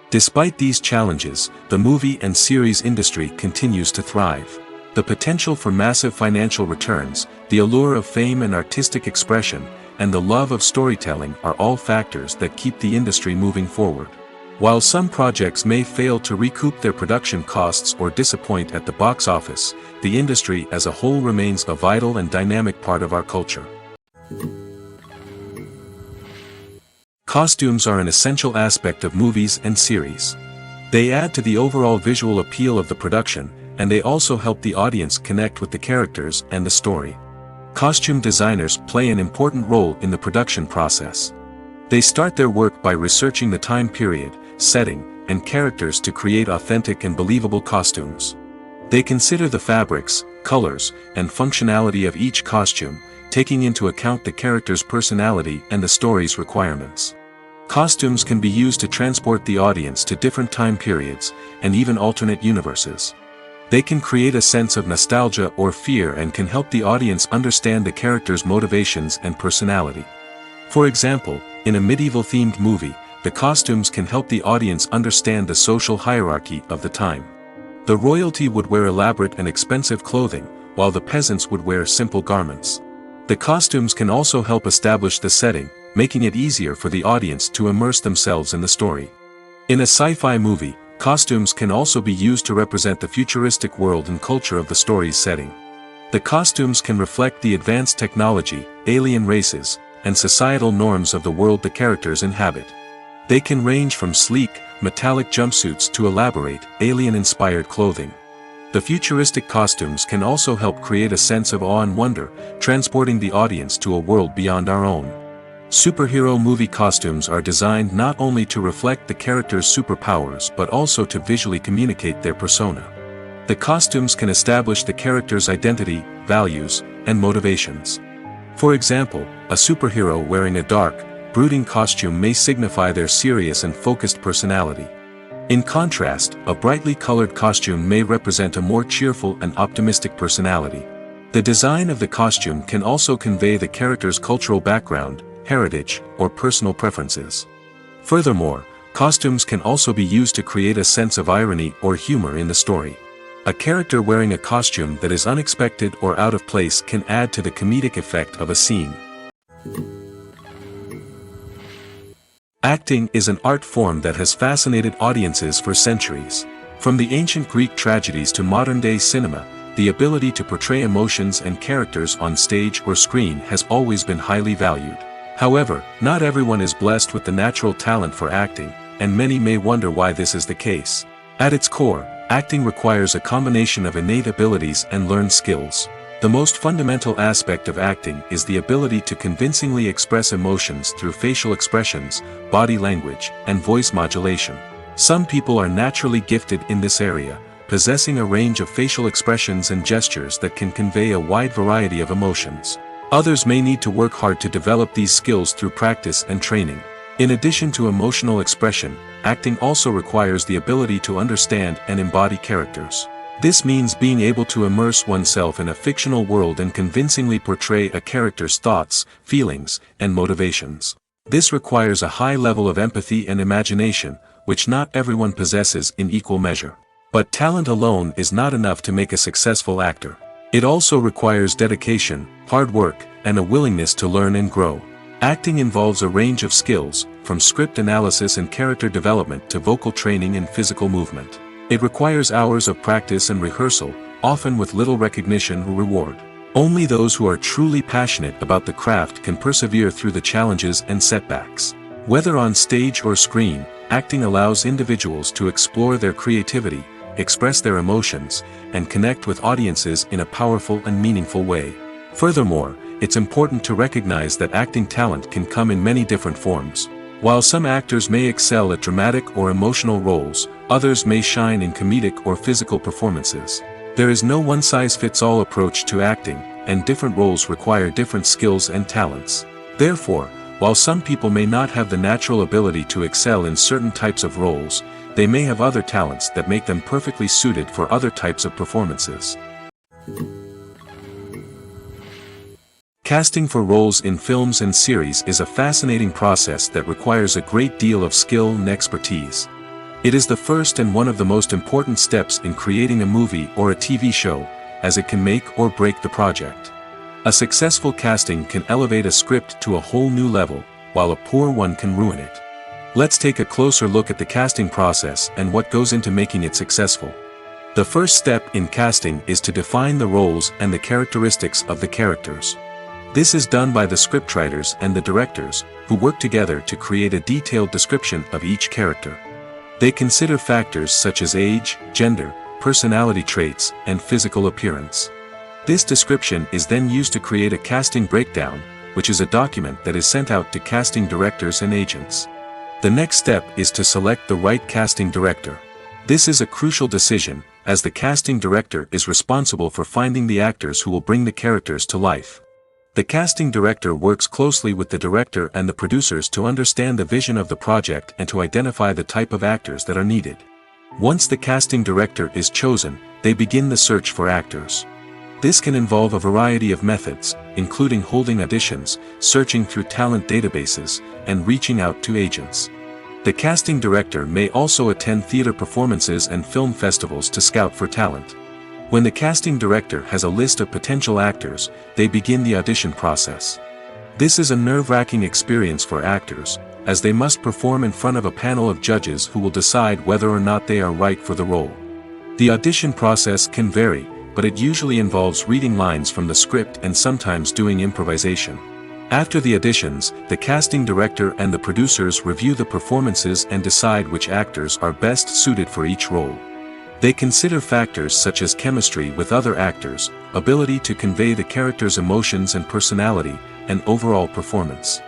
Despite these challenges, the movie and series industry continues to thrive. The potential for massive financial returns, the allure of fame and artistic expression, and the love of storytelling are all factors that keep the industry moving forward. While some projects may fail to recoup their production costs or disappoint at the box office, the industry as a whole remains a vital and dynamic part of our culture. Costumes are an essential aspect of movies and series. They add to the overall visual appeal of the production, and they also help the audience connect with the characters and the story. Costume designers play an important role in the production process. They start their work by researching the time period, setting, and characters to create authentic and believable costumes. They consider the fabrics, colors, and functionality of each costume, taking into account the character's personality and the story's requirements. Costumes can be used to transport the audience to different time periods, and even alternate universes. They can create a sense of nostalgia or fear and can help the audience understand the character's motivations and personality. For example, in a medieval-themed movie, the costumes can help the audience understand the social hierarchy of the time. The royalty would wear elaborate and expensive clothing, while the peasants would wear simple garments. The costumes can also help establish the setting, making it easier for the audience to immerse themselves in the story. In a sci-fi movie, costumes can also be used to represent the futuristic world and culture of the story's setting. The costumes can reflect the advanced technology, alien races, and societal norms of the world the characters inhabit. They can range from sleek, metallic jumpsuits to elaborate, alien-inspired clothing. The futuristic costumes can also help create a sense of awe and wonder, transporting the audience to a world beyond our own. Superhero movie costumes are designed not only to reflect the character's superpowers but also to visually communicate their persona. The costumes can establish the character's identity, values, and motivations. For example, a superhero wearing a dark, brooding costume may signify their serious and focused personality. In contrast, a brightly colored costume may represent a more cheerful and optimistic personality. The design of the costume can also convey the character's cultural background, heritage, or personal preferences. Furthermore, costumes can also be used to create a sense of irony or humor in the story. A character wearing a costume that is unexpected or out of place can add to the comedic effect of a scene. Acting is an art form that has fascinated audiences for centuries. From the ancient Greek tragedies to modern-day cinema, the ability to portray emotions and characters on stage or screen has always been highly valued. However, not everyone is blessed with the natural talent for acting, and many may wonder why this is the case. At its core, acting requires a combination of innate abilities and learned skills. The most fundamental aspect of acting is the ability to convincingly express emotions through facial expressions, body language, and voice modulation. Some people are naturally gifted in this area, possessing a range of facial expressions and gestures that can convey a wide variety of emotions. Others may need to work hard to develop these skills through practice and training. In addition to emotional expression, acting also requires the ability to understand and embody characters. This means being able to immerse oneself in a fictional world and convincingly portray a character's thoughts, feelings, and motivations. This requires a high level of empathy and imagination, which not everyone possesses in equal measure. But talent alone is not enough to make a successful actor. It also requires dedication, hard work, and a willingness to learn and grow. Acting involves a range of skills, from script analysis and character development to vocal training and physical movement. It requires hours of practice and rehearsal, often with little recognition or reward. Only those who are truly passionate about the craft can persevere through the challenges and setbacks. Whether on stage or screen, acting allows individuals to explore their creativity, express their emotions, and connect with audiences in a powerful and meaningful way. Furthermore, it's important to recognize that acting talent can come in many different forms. While some actors may excel at dramatic or emotional roles, others may shine in comedic or physical performances. There is no one-size-fits-all approach to acting, and different roles require different skills and talents. Therefore, while some people may not have the natural ability to excel in certain types of roles, they may have other talents that make them perfectly suited for other types of performances. Casting for roles in films and series is a fascinating process that requires a great deal of skill and expertise. It is the first and one of the most important steps in creating a movie or a TV show, as it can make or break the project. A successful casting can elevate a script to a whole new level, while a poor one can ruin it. Let's take a closer look at the casting process and what goes into making it successful. The first step in casting is to define the roles and the characteristics of the characters. This is done by the scriptwriters and the directors, who work together to create a detailed description of each character. They consider factors such as age, gender, personality traits, and physical appearance. This description is then used to create a casting breakdown, which is a document that is sent out to casting directors and agents. The next step is to select the right casting director. This is a crucial decision, as the casting director is responsible for finding the actors who will bring the characters to life. The casting director works closely with the director and the producers to understand the vision of the project and to identify the type of actors that are needed. Once the casting director is chosen, they begin the search for actors. This can involve a variety of methods, including holding auditions, searching through talent databases, and reaching out to agents. The casting director may also attend theater performances and film festivals to scout for talent. When the casting director has a list of potential actors, they begin the audition process. This is a nerve-wracking experience for actors, as they must perform in front of a panel of judges who will decide whether or not they are right for the role. The audition process can vary, but it usually involves reading lines from the script and sometimes doing improvisation. After the auditions, the casting director and the producers review the performances and decide which actors are best suited for each role. They consider factors such as chemistry with other actors, ability to convey the character's emotions and personality, and overall performance.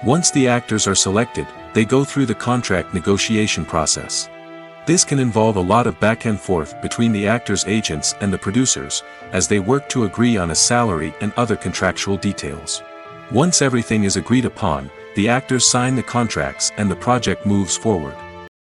Once the actors are selected, they go through the contract negotiation process. This can involve a lot of back and forth between the actors' agents and the producers, as they work to agree on a salary and other contractual details. Once everything is agreed upon, the actors sign the contracts and the project moves forward.